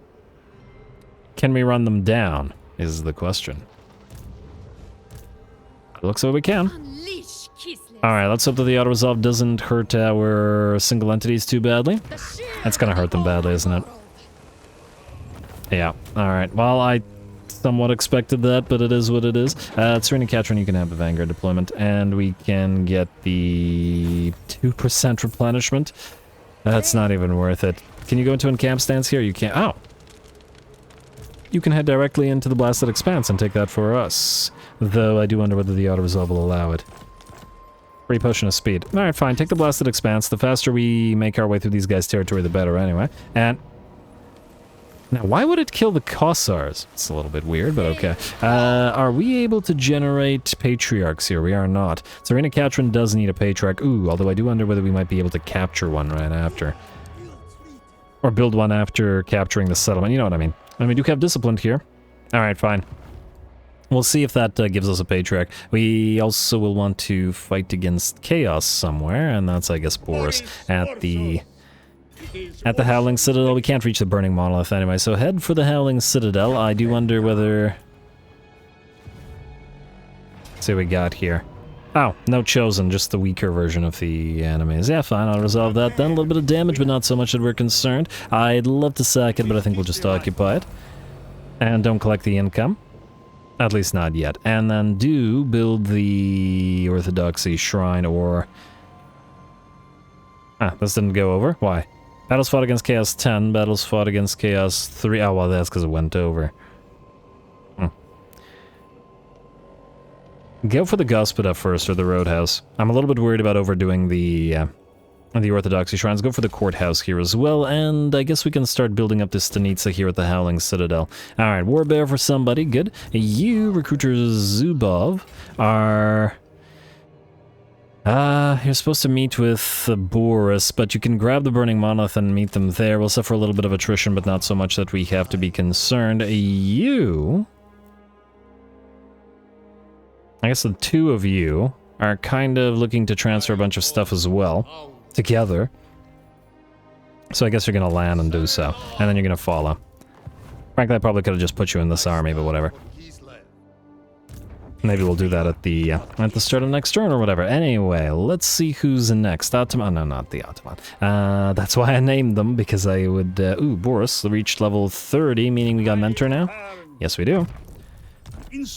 Can we run them down, is the question. It looks like we can. Alright, let's hope that the auto-resolve doesn't hurt our single entities too badly. That's gonna hurt them badly, isn't it? Yeah, alright. Well, I somewhat expected that, but it is what it is. Serena Katrin, you can have the Vanguard deployment, and we can get the 2% replenishment. That's not even worth it. Can you go into encamp stance here? You can't. Oh! You can head directly into the Blasted Expanse and take that for us. Though I do wonder whether the auto-resolve will allow it. Free potion of speed. Alright, fine. Take the Blasted Expanse. The faster we make our way through these guys' territory, the better anyway. And... now, why would it kill the Kossars? It's a little bit weird, but okay. Are we able to generate Patriarchs here? We are not. Serena Katrin does need a Patriarch. Ooh, although I do wonder whether we might be able to capture one right after. Or build one after capturing the settlement. You know what I mean. And we do have Disciplined here. Alright, fine. We'll see if that gives us a Patriarch. We also will want to fight against Chaos somewhere, and that's, I guess, Boris at the Howling Citadel. We can't reach the Burning Monolith anyway, so head for the Howling Citadel. I do wonder whether... let's see what we got here. Oh, no Chosen, just the weaker version of the enemies. Yeah, fine, I'll resolve that then. A little bit of damage, but not so much that we're concerned. I'd love to sack it, but I think we'll just occupy it. And don't collect the income. At least not yet. And then do build the Orthodoxy Shrine, or... ah, this didn't go over? Why? Battles fought against Chaos 10, battles fought against Chaos 3. Oh, well, that's because it went over. Go for the Gospoda first, or the Roadhouse. I'm a little bit worried about overdoing the Orthodoxy Shrines. Go for the Courthouse here as well, and I guess we can start building up this Stanitsa here at the Howling Citadel. Alright, Warbear for somebody, good. You, Recruiter Zubov, are... you're supposed to meet with Boris, but you can grab the Burning Monolith and meet them there. We'll suffer a little bit of attrition, but not so much that we have to be concerned. You... I guess the two of you are kind of looking to transfer a bunch of stuff as well, together. So I guess you're gonna land and do so, and then you're gonna follow. Frankly, I probably could have just put you in this army, but whatever. Maybe we'll do that at the start of next turn or whatever. Anyway, let's see who's next. Ataman, no, not the Ataman. That's why I named them, because I would... ooh, Boris reached level 30, meaning we got Mentor now? Yes, we do.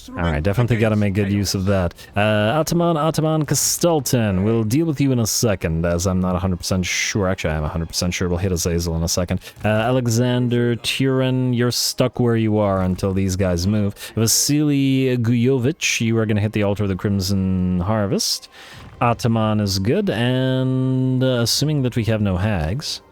Alright, definitely gotta make good use of that. Ataman Kastelton. We'll deal with you in a second, as I'm not 100% sure. Actually, I'm 100% sure we'll hit Azazel in a second. Alexander Tyran, you're stuck where you are until these guys move. Vasily Guyovich, you are gonna hit the altar of the Crimson Harvest. Ataman is good, and assuming that we have no hags.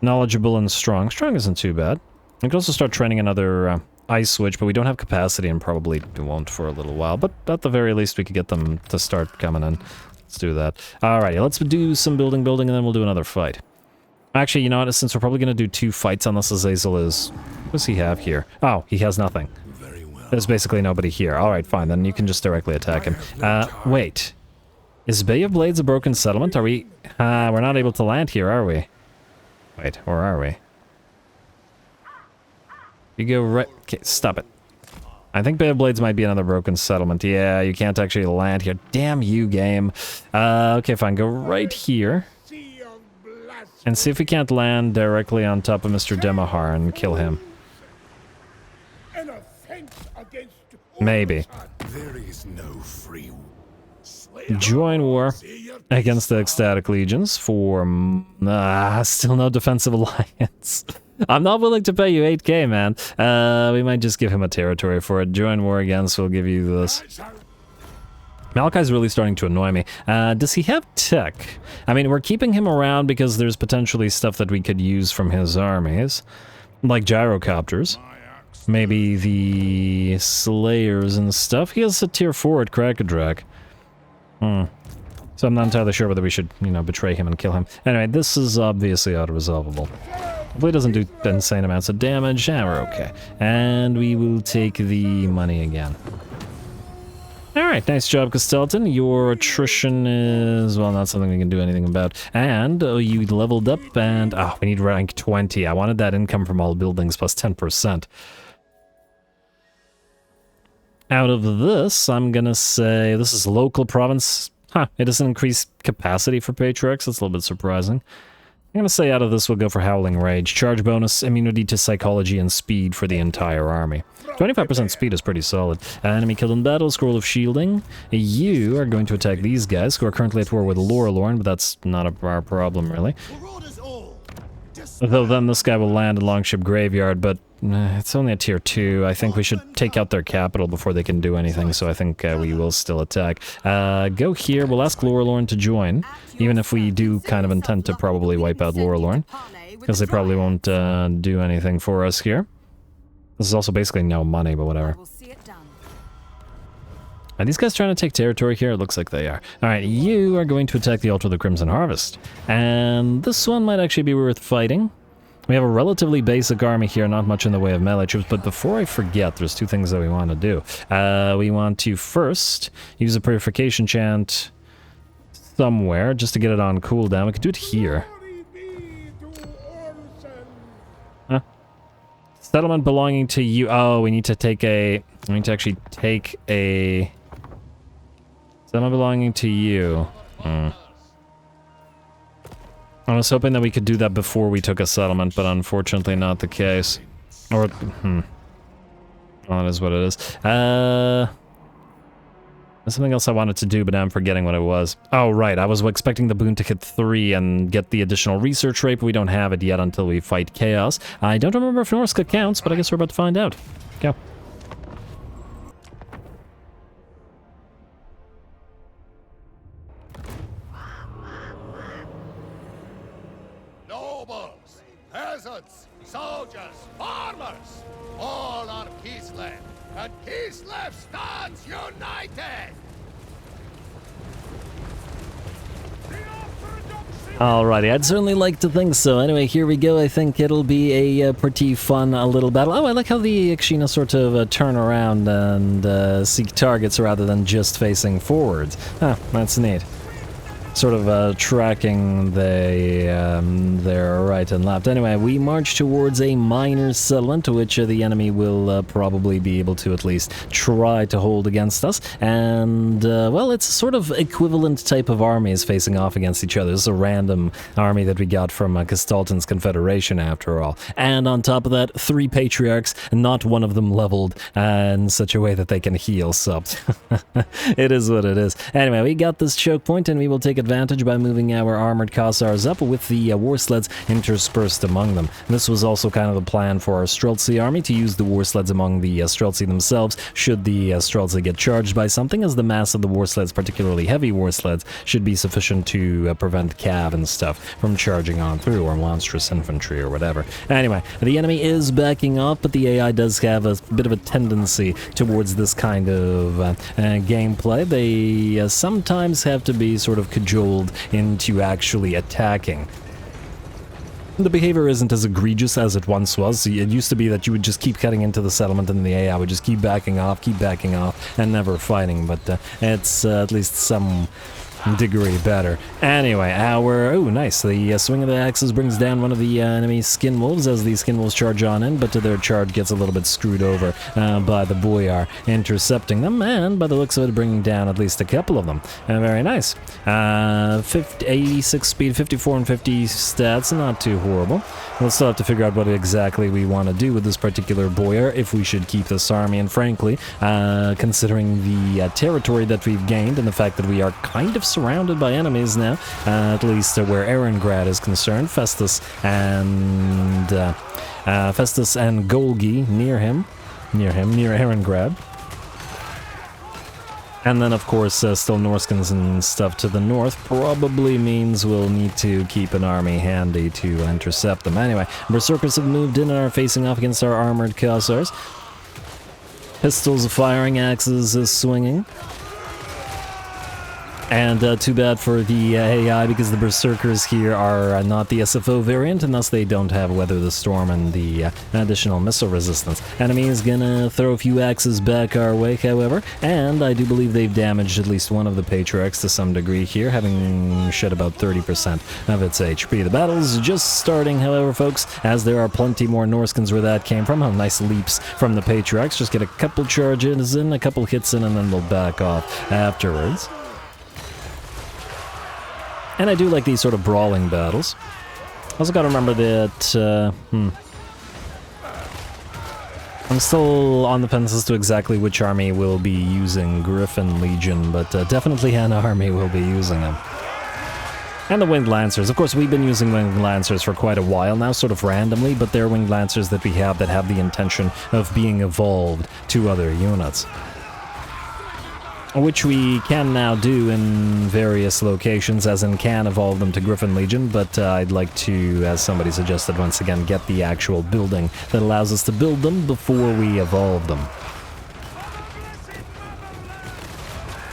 Knowledgeable and strong. Strong isn't too bad. We can also start training another... Ice Switch, but we don't have capacity and probably won't for a little while. But at the very least, we could get them to start coming in. Let's do that. Alrighty, let's do some building, and then we'll do another fight. Actually, you know what? Since we're probably going to do 2 fights unless Azazel is... what does he have here? Oh, he has nothing. There's basically nobody here. Alright, fine. Then you can just directly attack him. Wait. Is Bay of Blades a broken settlement? Are we... we're not able to land here, are we? Wait, or are we? You go right... okay, stop it. I think Bay of Blades might be another broken settlement. Yeah, you can't actually land here. Damn you, game. Okay, fine. Go right here. And see if we can't land directly on top of Mr. Demahar and kill him. Maybe. There is no free. Join war against the Ecstatic Legions for... still no defensive alliance. I'm not willing to pay you 8k, man. We might just give him a territory for it. Join war against, we'll give you this. Malachi's really starting to annoy me. Does he have tech? I mean, we're keeping him around because there's potentially stuff that we could use from his armies. Like gyrocopters. maybe the Slayers and stuff. He has a tier 4 at Krakadrak. So I'm not entirely sure whether we should, you know, betray him and kill him. Anyway, this is obviously auto-resolvable. Hopefully it doesn't do insane amounts of damage. Yeah, we're okay. And we will take the money again. Alright, nice job, Skeleton. Your attrition is, well, not something we can do anything about. And you leveled up and, we need rank 20. I wanted that income from all buildings plus 10%. Out of this, I'm gonna say this is local province. It doesn't increase capacity for Patriarchs. That's a little bit surprising. I'm gonna say out of this we'll go for Howling Rage. Charge bonus, immunity to psychology, and speed for the entire army. 25% speed is pretty solid. Enemy killed in battle, Scroll of Shielding. You are going to attack these guys, who are currently at war with Lorelorn, but that's not our problem, really. Though then this guy will land in Longship Graveyard, but it's only a tier 2. I think we should take out their capital before they can do anything, so I think we will still attack. Go here, we'll ask Lorelorn to join, even if we do kind of intend to probably wipe out Lorelorn, because they probably won't do anything for us here. This is also basically no money, but whatever. Are these guys trying to take territory here? It looks like they are. Alright, you are going to attack the Altar of the Crimson Harvest. And this one might actually be worth fighting. We have a relatively basic army here, not much in the way of melee troops, but before I forget, there's two things that we want to do. We want to first use a Purification Chant somewhere, just to get it on cooldown. We could do it here. Settlement belonging to you. Oh, we need to take a... We need to actually take a... Settlement belonging to you. I was hoping that we could do that before we took a settlement, but unfortunately not the case. Or, well, that is what it is. There's something else I wanted to do, but now I'm forgetting what it was. Oh, right, I was expecting the boon to hit 3 and get the additional research rate, but we don't have it yet until we fight Chaos. I don't remember if Norska counts, but I guess we're about to find out. Go. Nobles, peasants, soldiers, farmers, all are Kislev, and Kislev stands united! Alrighty, I'd certainly like to think so. Anyway, here we go. I think it'll be a pretty fun little battle. Oh, I like how the Ikshina sort of turn around and seek targets rather than just facing forwards. Huh, that's neat. Sort of tracking their right and left. Anyway, we march towards a minor settlement, which the enemy will probably be able to at least try to hold against us. And, well, it's a sort of equivalent type of armies facing off against each other. This is a random army that we got from Kastalton's Confederation, after all. And on top of that, 3 Patriarchs, not one of them leveled in such a way that they can heal, so it is what it is. Anyway, we got this choke point, and we will take advantage by moving our armored Khazars up with the war sleds interspersed among them. This was also kind of the plan for our Streltsy army, to use the war sleds among the Streltsy themselves should the Streltsy get charged by something, as the mass of the war sleds, particularly heavy war sleds, should be sufficient to prevent cav and stuff from charging on through, or monstrous infantry or whatever. Anyway, the enemy is backing off, but the AI does have a bit of a tendency towards this kind of gameplay. They sometimes have to be sort of cajoled into actually attacking. The behavior isn't as egregious as it once was. It used to be that you would just keep cutting into the settlement and the AI would just keep backing off, and never fighting, but it's at least some degree better. Anyway, oh nice, the swing of the axes brings down one of the enemy skin wolves as the skin wolves charge on in, but their charge gets a little bit screwed over by the Boyar intercepting them, and by the looks of it, bringing down at least a couple of them. Very nice. 86 speed, 54 and 50 stats, not too horrible. We'll still have to figure out what exactly we want to do with this particular Boyar, if we should keep this army, and frankly, considering the territory that we've gained and the fact that we are kind of surrounded by enemies now, at least where Erengrad is concerned. Festus and Golgi near Erengrad. And then, of course, still Norskins and stuff to the north probably means we'll need to keep an army handy to intercept them. Anyway, Berserkers have moved in and are facing off against our armored Khazars. Pistols firing, axes swinging. And too bad for the AI, because the Berserkers here are not the SFO variant, and thus they don't have Weather the Storm and the additional missile resistance. Enemy is gonna throw a few axes back our way, however, and I do believe they've damaged at least one of the Patriarchs to some degree here, having shed about 30% of its HP. The battle's just starting, however, folks, as there are plenty more Norskins where that came from. Oh, nice leaps from the Patriarchs. Just get a couple charges in, a couple hits in, and then they'll back off afterwards. And I do like these sort of brawling battles. Also gotta remember that, I'm still on the fence as to exactly which army will be using Griffin Legion, but definitely an army will be using them. And the Winged Lancers. Of course, we've been using Winged Lancers for quite a while now, sort of randomly, but they're Winged Lancers that we have that have the intention of being evolved to other units. Which we can now do in various locations, as in can evolve them to Griffin Legion, but I'd like to, as somebody suggested once again, get the actual building that allows us to build them before we evolve them.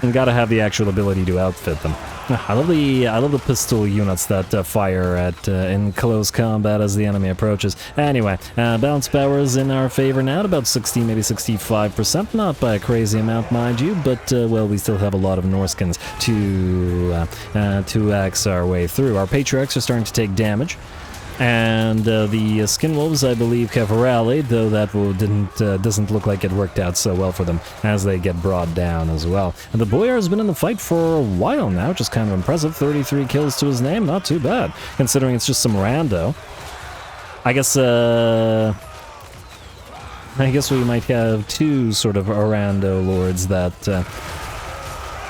And gotta have the actual ability to outfit them. I love the pistol units that fire at in close combat as the enemy approaches. Anyway, bounce power is in our favor now at about 60, maybe 65%. Not by a crazy amount, mind you, but well, we still have a lot of Norskins to axe our way through. Our Patriarchs are starting to take damage. And the Skinwolves, I believe, have rallied, though that doesn't look like it worked out so well for them as they get brought down as well. And the Boyar's been in the fight for a while now, which is kind of impressive. 33 kills to his name, not too bad, considering it's just some rando. I guess we might have two sort of rando lords that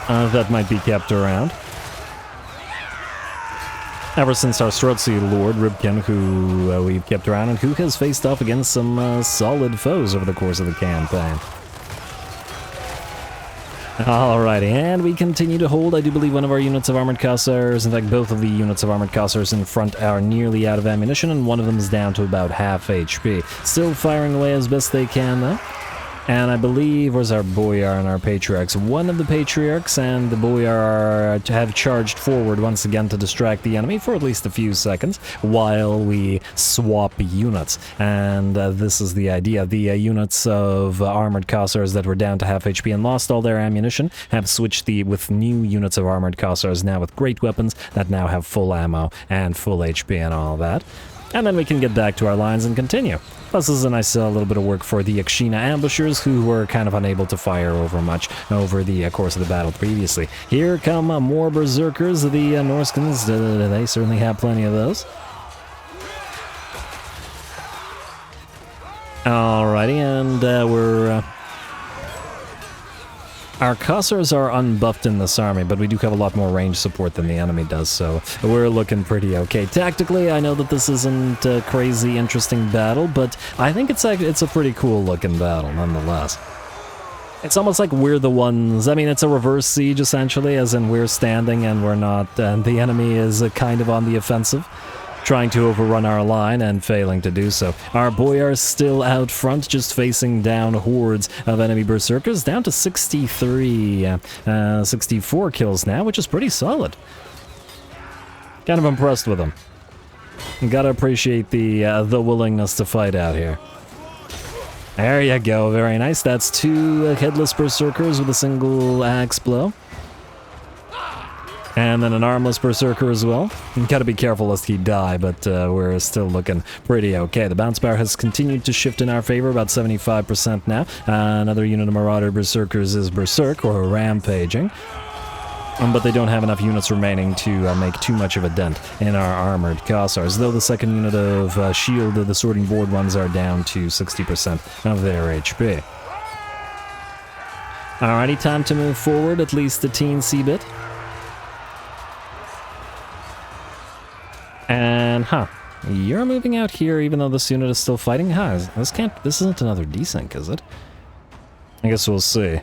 that might be kept around. Ever since our Strutzy Lord, Rybkin, who we've kept around and who has faced off against some solid foes over the course of the campaign. Alrighty, and we continue to hold. I do believe one of our units of Armored Khazars, in fact both of the units of Armored Khazars in front are nearly out of ammunition, and one of them is down to about half HP. Still firing away as best they can though. And I believe, where's our Boyar and our Patriarchs? One of the Patriarchs and the Boyar have charged forward once again to distract the enemy for at least a few seconds while we swap units. And this is the idea. The units of Armored Khazars that were down to half HP and lost all their ammunition have switched with new units of Armored Khazars now with great weapons that now have full ammo and full HP and all that. And then we can get back to our lines and continue. Plus, this is a nice little bit of work for the Yakshina ambushers, who were kind of unable to fire over much over the course of the battle previously. Here come more Berserkers, the Norskins. They certainly have plenty of those. Alrighty, and we're... Our Khazars are unbuffed in this army, but we do have a lot more range support than the enemy does, so we're looking pretty okay. Tactically, I know that this isn't a crazy interesting battle, but I think it's a pretty cool looking battle nonetheless. It's almost like we're the ones, I mean, it's a reverse siege essentially, as in we're standing and we're not, and the enemy is kind of on the offensive, trying to overrun our line and failing to do so. Our Boyar's still out front, just facing down hordes of enemy Berserkers, down to 64 kills now, which is pretty solid. Kind of impressed with them. Gotta appreciate the willingness to fight out here. There you go, very nice. That's two headless Berserkers with a single axe blow. And then an armless Berserker as well. You gotta be careful lest he die, but we're still looking pretty okay. The bounce power has continued to shift in our favor, about 75% now. Another unit of Marauder Berserkers is Berserk, or Rampaging. But they don't have enough units remaining to make too much of a dent in our Armored Khazars, though the second unit of Shield, the Sorting Board ones, are down to 60% of their HP. Alrighty, time to move forward, at least a teensy bit. And, you're moving out here even though this unit is still fighting? This isn't another desync, is it? I guess we'll see.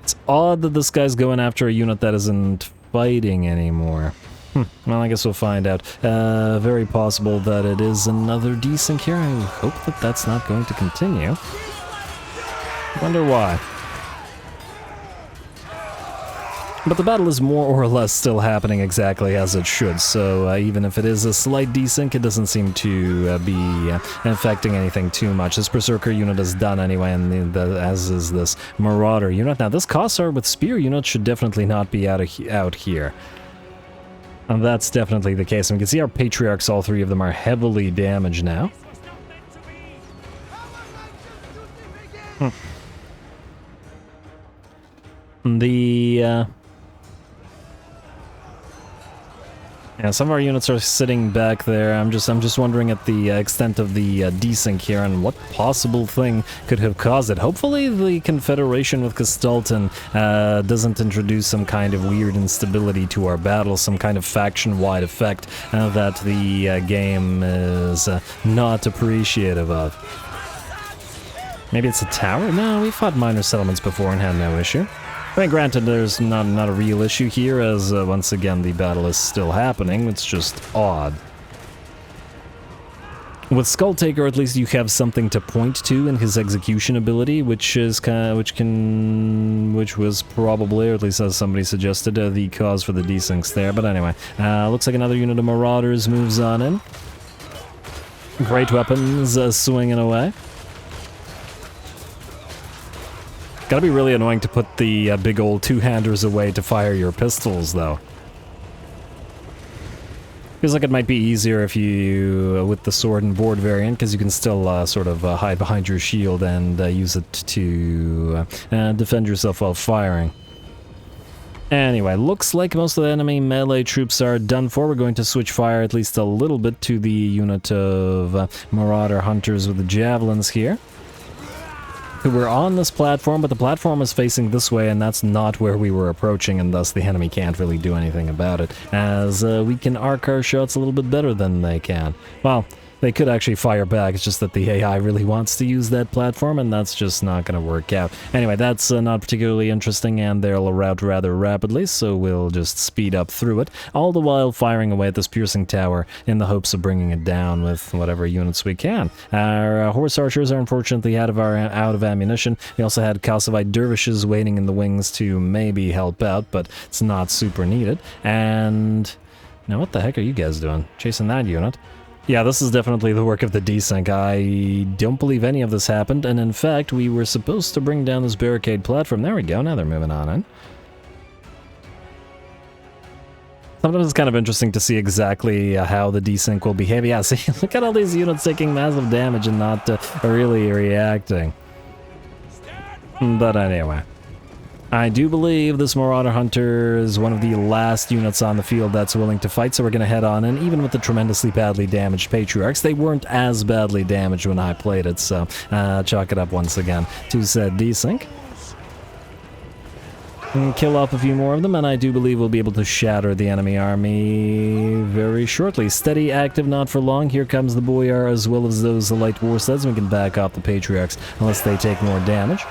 It's odd that this guy's going after a unit that isn't fighting anymore. Well, I guess we'll find out. Very possible that it is another desync here. I hope that that's not going to continue. Wonder why. But the battle is more or less still happening exactly as it should, so even if it is a slight desync, it doesn't seem to be affecting anything too much. This Berserker unit is done anyway, and as is this Marauder unit. Now, this Kossar with Spear unit should definitely not be out here. And that's definitely the case. And we can see our Patriarchs, all three of them, are heavily damaged now. Yeah, some of our units are sitting back there. I'm just wondering at the extent of the desync here and what possible thing could have caused it. Hopefully the Confederation with Gestalten doesn't introduce some kind of weird instability to our battle, some kind of faction-wide effect that the game is not appreciative of. Maybe it's a tower? No, we fought minor settlements before and had no issue. I mean, granted, there's not a real issue here, as once again the battle is still happening. It's just odd. With Skulltaker, at least you have something to point to in his execution ability, which was probably, or at least as somebody suggested, the cause for the desyncs there. But anyway, looks like another unit of Marauders moves on in. Great weapons swinging away. Gotta be really annoying to put the big old two-handers away to fire your pistols, though. Feels like it might be easier if you, with the sword and board variant, because you can still sort of hide behind your shield and use it to defend yourself while firing. Anyway, looks like most of the enemy melee troops are done for. We're going to switch fire at least a little bit to the unit of Marauder Hunters with the javelins here, who were on this platform, but the platform is facing this way, and that's not where we were approaching, and thus the enemy can't really do anything about it, as we can arc our shots a little bit better than they can. Well, they could actually fire back, it's just that the AI really wants to use that platform, and that's just not going to work out. Anyway, that's not particularly interesting, and they'll rout rather rapidly, so we'll just speed up through it, all the while firing away at this piercing tower in the hopes of bringing it down with whatever units we can. Our horse archers are unfortunately out of ammunition. We also had Kossovite dervishes waiting in the wings to maybe help out, but it's not super needed. And now what the heck are you guys doing? Chasing that unit? Yeah, this is definitely the work of the desync. I don't believe any of this happened, and in fact, we were supposed to bring down this barricade platform. There we go, now they're moving on in. Sometimes it's kind of interesting to see exactly how the desync will behave. Yeah, see, look at all these units taking massive damage and not really reacting. But anyway. I do believe this Marauder Hunter is one of the last units on the field that's willing to fight, so we're going to head on in. Even with the tremendously badly damaged Patriarchs, they weren't as badly damaged when I played it, so chalk it up once again to said desync. And kill off a few more of them, and I do believe we'll be able to shatter the enemy army very shortly. Steady, active, not for long. Here comes the Boyar as well as those light war sleds, and we can back off the Patriarchs unless they take more damage.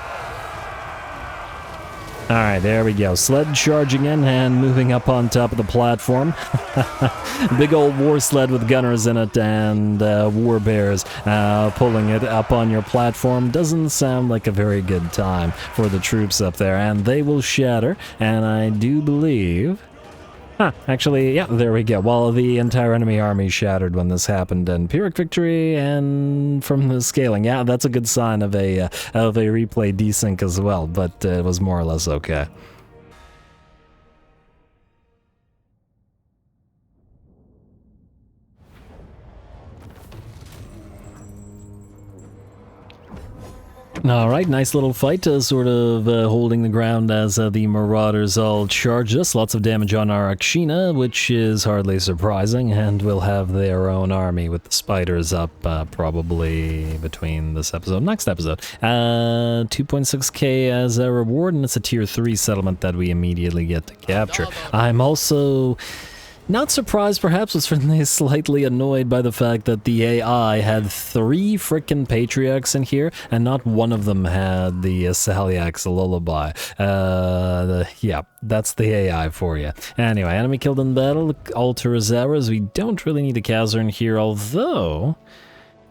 Alright, there we go. Sled charging in and moving up on top of the platform. Big old war sled with gunners in it and war bears pulling it up on your platform. Doesn't sound like a very good time for the troops up there, and they will shatter, and I do believe... actually, yeah, there we go. Well, the entire enemy army shattered when this happened, and Pyrrhic victory, and from the scaling, yeah, that's a good sign of a replay desync as well, but it was more or less okay. Alright, nice little fight, sort of holding the ground as the Marauders all charge us. Lots of damage on our Akshina, which is hardly surprising, and we'll have their own army with the spiders up probably between this episode and next episode. 2.6k as a reward, and it's a tier 3 settlement that we immediately get to capture. I'm also Not surprised, perhaps, was certainly slightly annoyed by the fact that the AI had 3 frickin' Patriarchs in here, and not one of them had the Saliak's Lullaby. Yeah, that's the AI for you. Anyway, enemy killed in battle, altar is ours. We don't really need a Kazern here, although...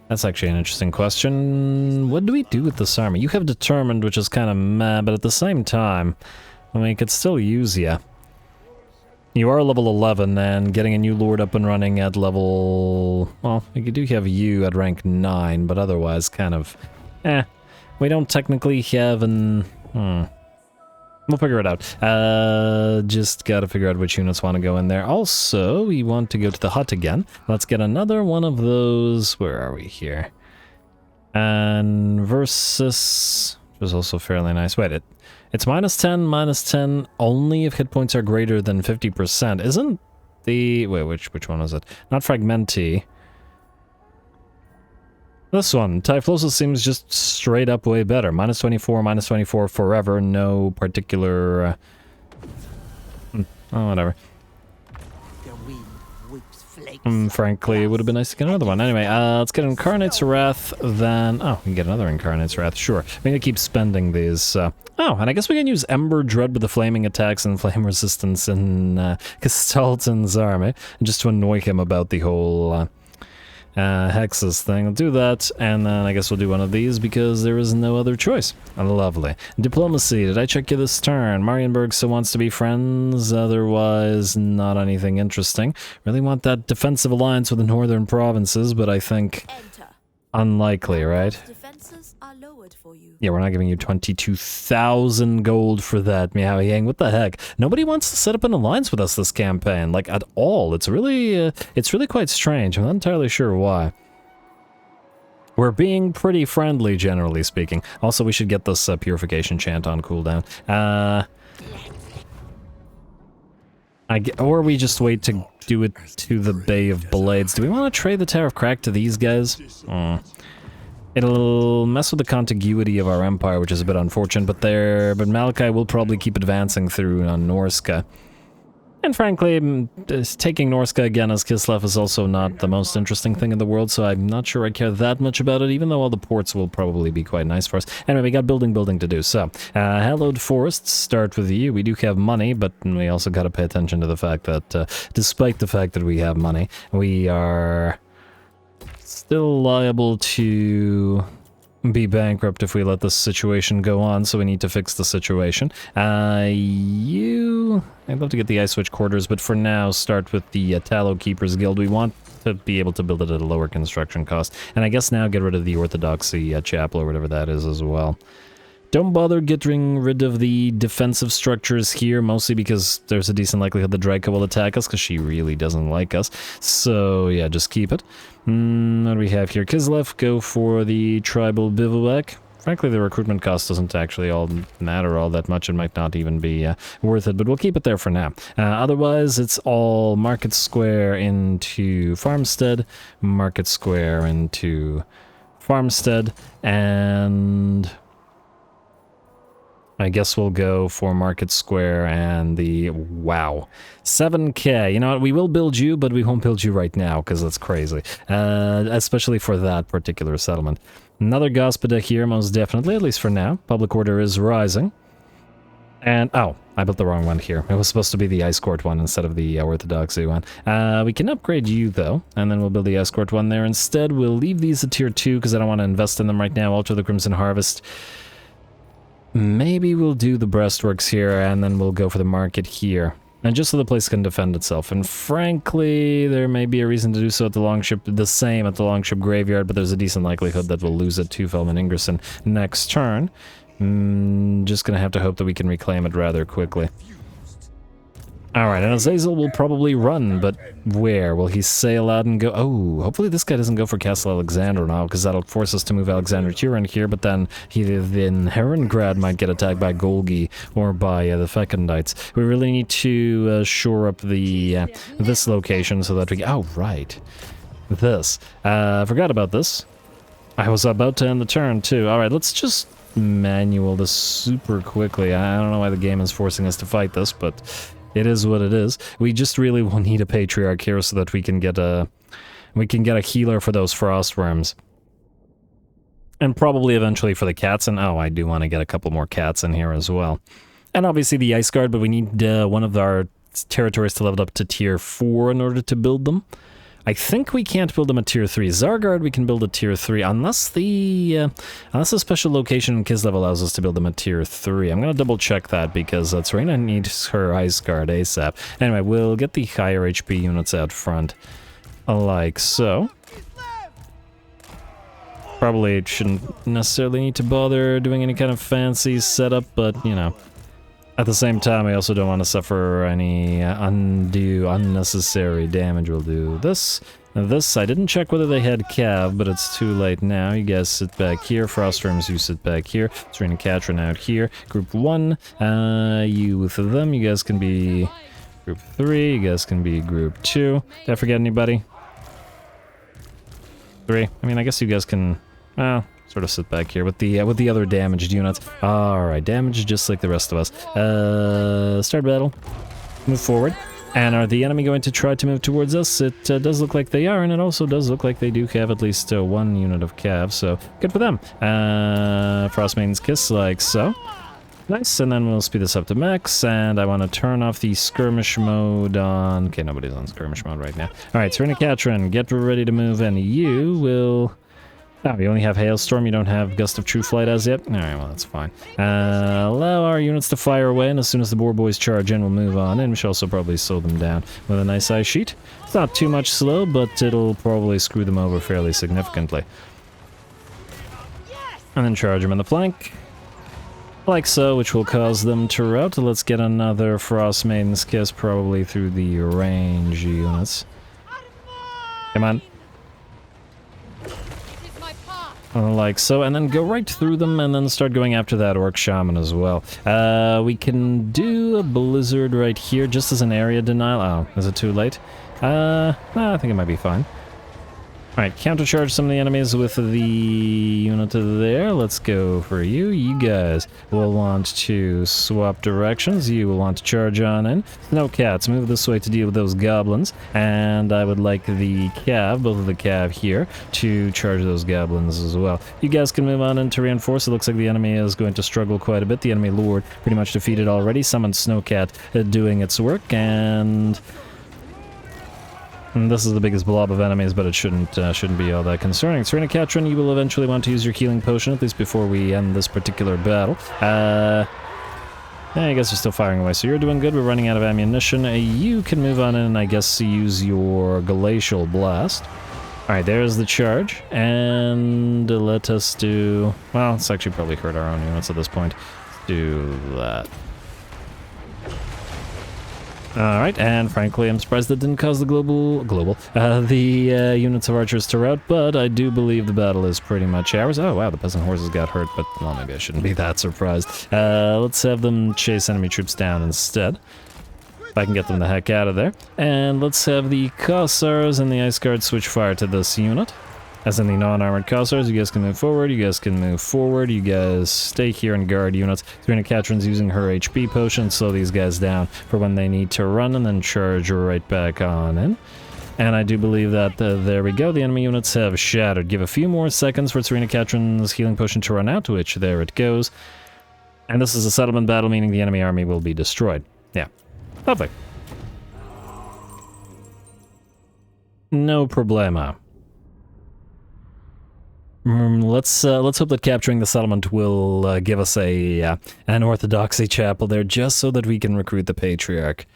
That's actually an interesting question. What do we do with this army? You have determined, which is kind of meh, but at the same time, I mean, it could still use you. You are level 11, and getting a new lord up and running at level... Well, you do have you at rank 9, but otherwise kind of... We don't technically have an... We'll figure it out. Just gotta figure out which units want to go in there. Also, we want to go to the hut again. Let's get another one of those... Where are we here? And versus... Which was also fairly nice. Wait, it's -10 only if hit points are greater than 50%. Isn't the... Wait, which one was it? Not Fragmenti. This one, Typhlosis seems just straight up way better. -24 forever, no particular... oh, whatever. The wind whips flakes. Frankly, it would have been nice to get another one. Anyway, let's get Incarnate's Wrath, then... Oh, we can get another Incarnate's Wrath, sure. We need to keep spending these. Oh, and I guess we can use Ember Dread with the flaming attacks and flame resistance in Gestalten's army, just to annoy him about the whole... Hexes thing. I'll do that, and then I guess we'll do one of these because there is no other choice. Lovely. Diplomacy. Did I check you this turn? Marienburg still wants to be friends, otherwise not anything interesting. Really want that defensive alliance with the northern provinces, but I think unlikely, right? Defenses are lowered for you. Yeah, we're not giving you 22,000 gold for that, Meow Yang. What the heck? Nobody wants to set up an alliance with us this campaign, like, at all. It's really quite strange. I'm not entirely sure why. We're being pretty friendly, generally speaking. Also, we should get this purification chant on cooldown. Or we just wait to do it to the Bay of Blades. Do we want to trade the Tower of Crack to these guys? It'll mess with the contiguity of our empire, which is a bit unfortunate, but Malachi will probably keep advancing through on Norska. And frankly, taking Norska again as Kislev is also not the most interesting thing in the world, so I'm not sure I care that much about it, even though all the ports will probably be quite nice for us. Anyway, we got building to do. So, Hallowed Forests, start with you. We do have money, but we also got to pay attention to the fact that, despite the fact that we have money, we are still liable to be bankrupt if we let this situation go on, so we need to fix the situation. I'd love to get the Ice Witch quarters, but for now, start with the Tallow Keepers Guild. We want to be able to build it at a lower construction cost, and I guess now get rid of the Orthodoxy Chapel or whatever that is as well. Don't bother getting rid of the defensive structures here, mostly because there's a decent likelihood that Draco will attack us, because she really doesn't like us. So, yeah, just keep it. What do we have here? Kislev, go for the Tribal Bivouac. Frankly, the recruitment cost doesn't actually matter all that much. It might not even be worth it, but we'll keep it there for now. Otherwise, it's all Market Square into Farmstead, Market Square into Farmstead, and... I guess we'll go for Market Square and the... Wow. 7k. You know what? We will build you, but we won't build you right now, because that's crazy. Especially for that particular settlement. Another Gospoda here, most definitely, at least for now. Public order is rising. And... Oh, I built the wrong one here. It was supposed to be the Ice Court one instead of the Orthodoxy one. We can upgrade you, though, and then we'll build the Ice Court one there. Instead, we'll leave these at tier 2, because I don't want to invest in them right now. Alter the Crimson Harvest. Maybe we'll do the breastworks here, and then we'll go for the market here. And just so the place can defend itself. And frankly, there may be a reason to do so at the Longship, the same at the Longship Graveyard, but there's a decent likelihood that we'll lose it to Felman Ingerson next turn. Just gonna have to hope that we can reclaim it rather quickly. Alright, and Azazel will probably run, but where? Will he sail out and go? Oh, hopefully this guy doesn't go for Castle Alexander now, because that'll force us to move Alexander Turin here, but then Herengrad might get attacked by Golgi or by the Fecundites. We really need to shore up the this location so that we... Oh, right. This. Forgot about this. I was about to end the turn, too. Alright, let's just manual this super quickly. I don't know why the game is forcing us to fight this, but It is what it is. We just really will need a Patriarch here so that we can get a healer for those frost worms. And probably eventually for the cats, and oh, I do want to get a couple more cats in here as well. And obviously the Ice Guard, but we need one of our territories to level up to tier 4 in order to build them. I think we can't build them at tier 3. Zargard we can build at tier 3, unless the special location in Kislev allows us to build them at tier 3. I'm going to double check that because Serena needs her Ice Guard ASAP. Anyway, we'll get the higher HP units out front, like so. Probably shouldn't necessarily need to bother doing any kind of fancy setup, but, you know. At the same time, I also don't want to suffer any undue, unnecessary damage. We'll do this. This, I didn't check whether they had cav, but it's too late now. You guys sit back here. Frostworms, you sit back here. Serena Katrin out here. Group 1, you with them. You guys can be group 3. You guys can be group 2. Did I forget anybody? 3. I mean, I guess you guys can, well, sort of sit back here with the other damaged units. Alright, damaged just like the rest of us. Start battle. Move forward. And are the enemy going to try to move towards us? It does look like they are, and it also does look like they do have at least 1 unit of cav, so good for them. Frostmaiden's Kiss, like so. Nice, and then we'll speed this up to max, and I want to turn off the skirmish mode on... Okay, nobody's on skirmish mode right now. Alright, Serena Katrin, get ready to move, and you will... Oh, you only have Hailstorm, you don't have Gust of True Flight as yet? Alright, well, that's fine. Allow our units to fire away, and as soon as the Boar Boys charge in, we'll move on, and we should also probably slow them down with a nice ice sheet. It's not too much slow, but it'll probably screw them over fairly significantly. And then charge them in the flank. Like so, which will cause them to rout. Let's get another Frost Maiden's Kiss, probably through the range units. Come on. Like so, and then go right through them, and then start going after that Orc Shaman as well. We can do a Blizzard right here, just as an area denial. Oh, is it too late? No, I think it might be fine. Alright, countercharge some of the enemies with the unit there. Let's go for you. You guys will want to swap directions. You will want to charge on in. No cats, move this way to deal with those goblins. And I would like the cav, both of the cav here, to charge those goblins as well. You guys can move on in to reinforce. It looks like the enemy is going to struggle quite a bit. The enemy lord pretty much defeated already. Summoned Snowcat doing its work, and this is the biggest blob of enemies, but it shouldn't be all that concerning. Serena Katrin, you will eventually want to use your healing potion, at least before we end this particular battle. Yeah, I guess you're still firing away, so you're doing good. We're running out of ammunition. You can move on in and I guess use your Glacial Blast. Alright, there's the charge, and let us do... Well, it's actually probably hurt our own units at this point. Let's do that. Alright, and frankly, I'm surprised that didn't cause the units of archers to rout, but I do believe the battle is pretty much ours. Oh wow, the peasant horses got hurt, but well, maybe I shouldn't be that surprised. Let's have them chase enemy troops down instead, if I can get them the heck out of there. And let's have the Cossars and the Ice Guard switch fire to this unit. As in the non-armored Cossars, you guys can move forward, you guys can move forward, you guys stay here and guard units. Serena Katrin's using her HP potion, slow these guys down for when they need to run, and then charge right back on in. And I do believe that, there we go, the enemy units have shattered. Give a few more seconds for Serena Katrin's healing potion to run out, which there it goes. And this is a settlement battle, meaning the enemy army will be destroyed. Yeah. Lovely. No problema. Let's hope that capturing the settlement will give us an Orthodoxy chapel there, just so that we can recruit the Patriarch.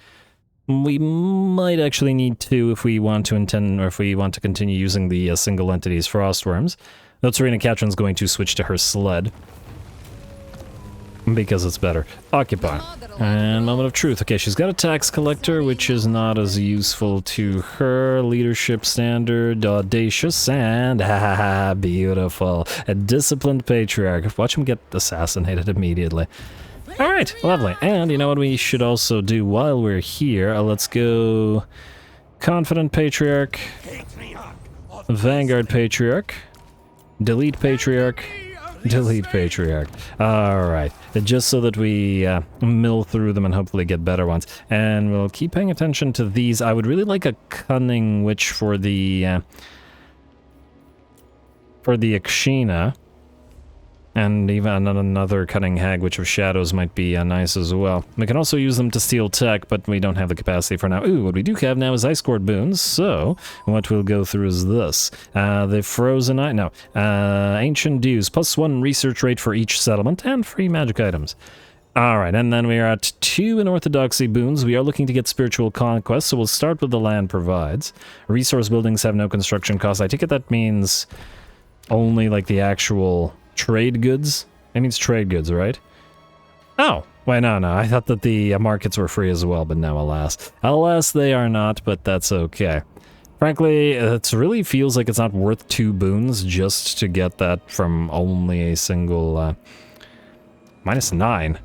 We might actually need to if we want to continue using the single entities Frostworms. Though Serena Katrin's going to switch to her sled, because it's better. Occupy. And Moment of Truth. Okay, she's got a tax collector, which is not as useful to her. Leadership standard, audacious, and beautiful. A disciplined patriarch. Watch him get assassinated immediately. Alright, lovely. And you know what we should also do while we're here? Let's go Confident Patriarch, Vanguard Patriarch, Delete Patriarch, Delete Patriarch. Alright, just so that we mill through them and hopefully get better ones. And we'll keep paying attention to these. I would really like a Cunning Witch for the Akshina. And even another Cunning Hag Witch of Shadows might be nice as well. We can also use them to steal tech, but we don't have the capacity for now. Ooh, what we do have now is Ice Court boons, so what we'll go through is this. The Frozen Eye, no, Ancient Dews, +1 research rate for each settlement, and free magic items. Alright, and then we are at 2 in Orthodoxy boons. We are looking to get Spiritual Conquest, so we'll start with the land provides. Resource buildings have no construction costs. I take it that means only like the actual trade goods? It means trade goods, right? Oh, wait, no. I thought that the markets were free as well, but no, alas. Alas, they are not, but that's okay. Frankly, it really feels like it's not worth 2 boons just to get that from only a single, -9.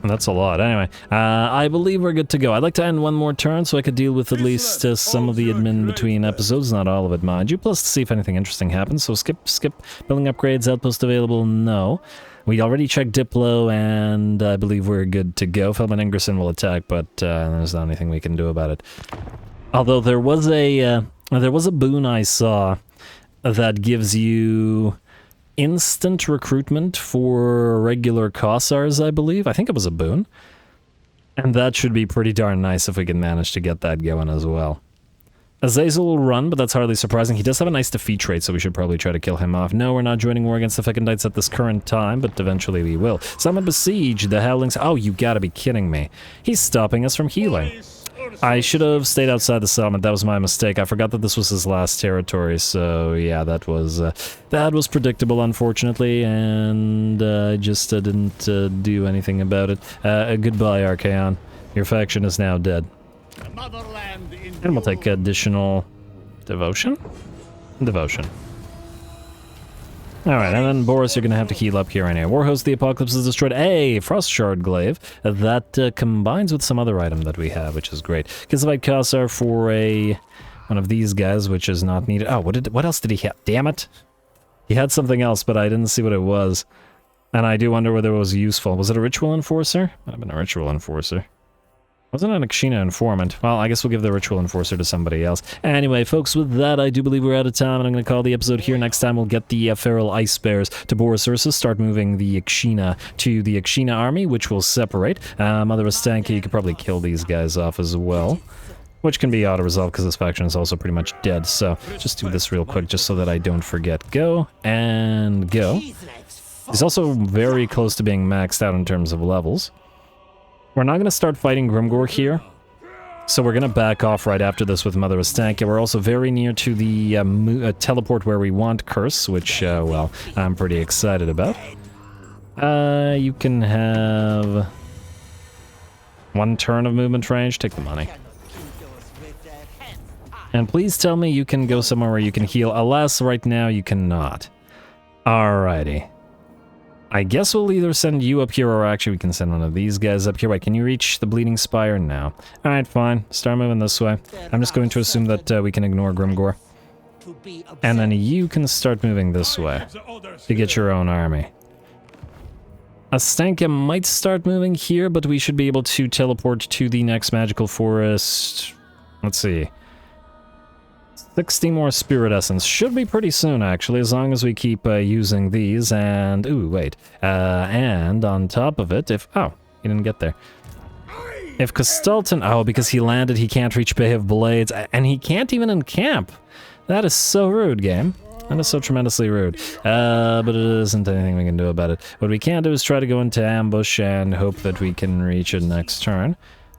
That's a lot. Anyway, I believe we're good to go. I'd like to end one more turn so I could deal with at least some of the admin between episodes. Not all of it, mind you. Plus to see if anything interesting happens. So skip. Building upgrades, outpost available, no. We already checked Diplo, and I believe we're good to go. Feldman Ingerson will attack, but there's not anything we can do about it. Although there was a boon I saw that gives you instant recruitment for regular Kossars, I believe. I think it was a boon. And that should be pretty darn nice if we can manage to get that going as well. Azazel will run, but that's hardly surprising. He does have a nice defeat rate, so we should probably try to kill him off. No, we're not joining war against the Fecondites at this current time, but eventually we will. Summon Besiege, the Howlings. Oh, you gotta be kidding me. He's stopping us from healing. I should have stayed outside the settlement. That was my mistake. I forgot that this was his last territory, so yeah, that was predictable, unfortunately, and I just didn't do anything about it. Goodbye, Archaon. Your faction is now dead. Motherland And we'll take additional devotion? Devotion. Alright, and then Boris, you're gonna have to heal up here anyway. Warhost, the Apocalypse is destroyed. Hey, Frost Shard Glaive. That combines with some other item that we have, which is great. Kislevite Kossar for one of these guys, which is not needed. Oh, what else did he have? Damn it! He had something else, but I didn't see what it was. And I do wonder whether it was useful. Was it a Ritual Enforcer? Might have been a Ritual Enforcer. Wasn't an Akshina Informant. Well, I guess we'll give the Ritual Enforcer to somebody else. Anyway, folks, with that, I do believe we're out of time, and I'm going to call the episode here. Next time, we'll get the Feral Ice Bears to Boris Ursus, start moving the Akshina to the Akshina army, which will separate. Mother Ostankya, you could probably kill these guys off as well, which can be auto-resolved because this faction is also pretty much dead. So, just do this real quick, just so that I don't forget. Go, and go. He's also very close to being maxed out in terms of levels. We're not going to start fighting Grimgor here, so we're going to back off right after this with Mother Ostankya. We're also very near to the teleport where we want Curse, which, well, I'm pretty excited about. You can have 1 turn of movement range. Take the money. And please tell me you can go somewhere where you can heal. Alas, right now you cannot. Alrighty. I guess we'll either send you up here, or actually we can send one of these guys up here. Wait, can you reach the Bleeding Spire? No. Alright, fine. Start moving this way. I'm just going to assume that we can ignore Grimgor. And then you can start moving this way to get your own army. Ostankya might start moving here, but we should be able to teleport to the next magical forest. Let's see. 60 more Spirit Essence. Should be pretty soon, actually, as long as we keep using these, and... Ooh, wait. And on top of it, if... Oh, he didn't get there. If Costalton... Oh, because he landed, he can't reach Bay of Blades, and he can't even encamp. That is so rude, game. That is so tremendously rude. But it isn't anything we can do about it. What we can do is try to go into ambush and hope that we can reach it next turn.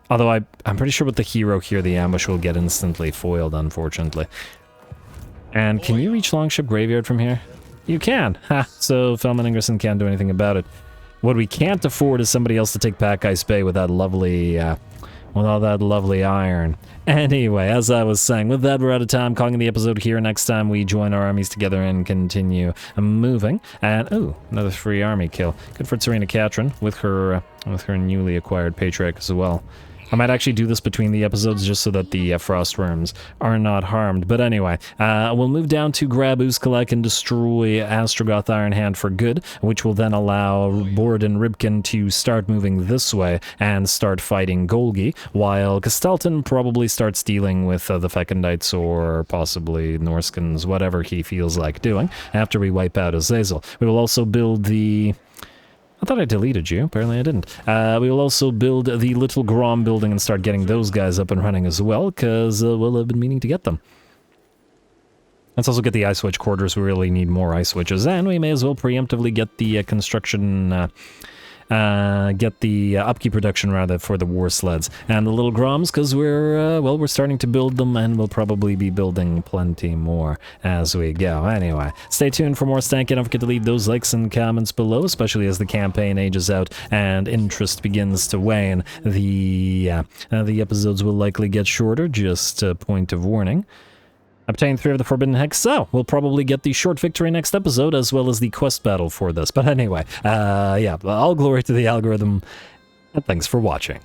Although I'm pretty sure with the hero here, the ambush will get instantly foiled, unfortunately. And can you reach Longship Graveyard from here? You can! Ha! So Feldman Ingerson can't do anything about it. What we can't afford is somebody else to take Pack Ice Bay with that lovely, with all that lovely iron. Anyway, as I was saying, with that, we're out of time. Calling the episode here. Next time, we join our armies together and continue moving. And, ooh, another free army kill. Good for Serena Katrin with her newly acquired Patriarch as well. I might actually do this between the episodes just so that the frost worms are not harmed. But anyway, we'll move down to grab Uzkalek and destroy Astrogoth Ironhand for good, which will then allow Bord and Ribkin to start moving this way and start fighting Golgi, while Castelton probably starts dealing with the Fecondites or possibly Norskins, whatever he feels like doing, after we wipe out Azazel. We will also build the... I thought I deleted you. Apparently I didn't. We will also build the Little Grom building and start getting those guys up and running as well, because, well, I've been meaning to get them. Let's also get the Ice Witch quarters. We really need more Ice Witches, and we may as well preemptively get the construction... get the upkeep production rather for the war sleds and the little groms, because we're well, we're starting to build them, and we'll probably be building plenty more as we go. Anyway, stay tuned for more Stanky. Don't forget to leave those likes and comments below, especially as the campaign ages out and interest begins to wane. The episodes will likely get shorter, just a point of warning. Obtain 3 of the Forbidden Hex, so we'll probably get the short victory next episode, as well as the quest battle for this. But anyway, yeah, all glory to the algorithm, and thanks for watching.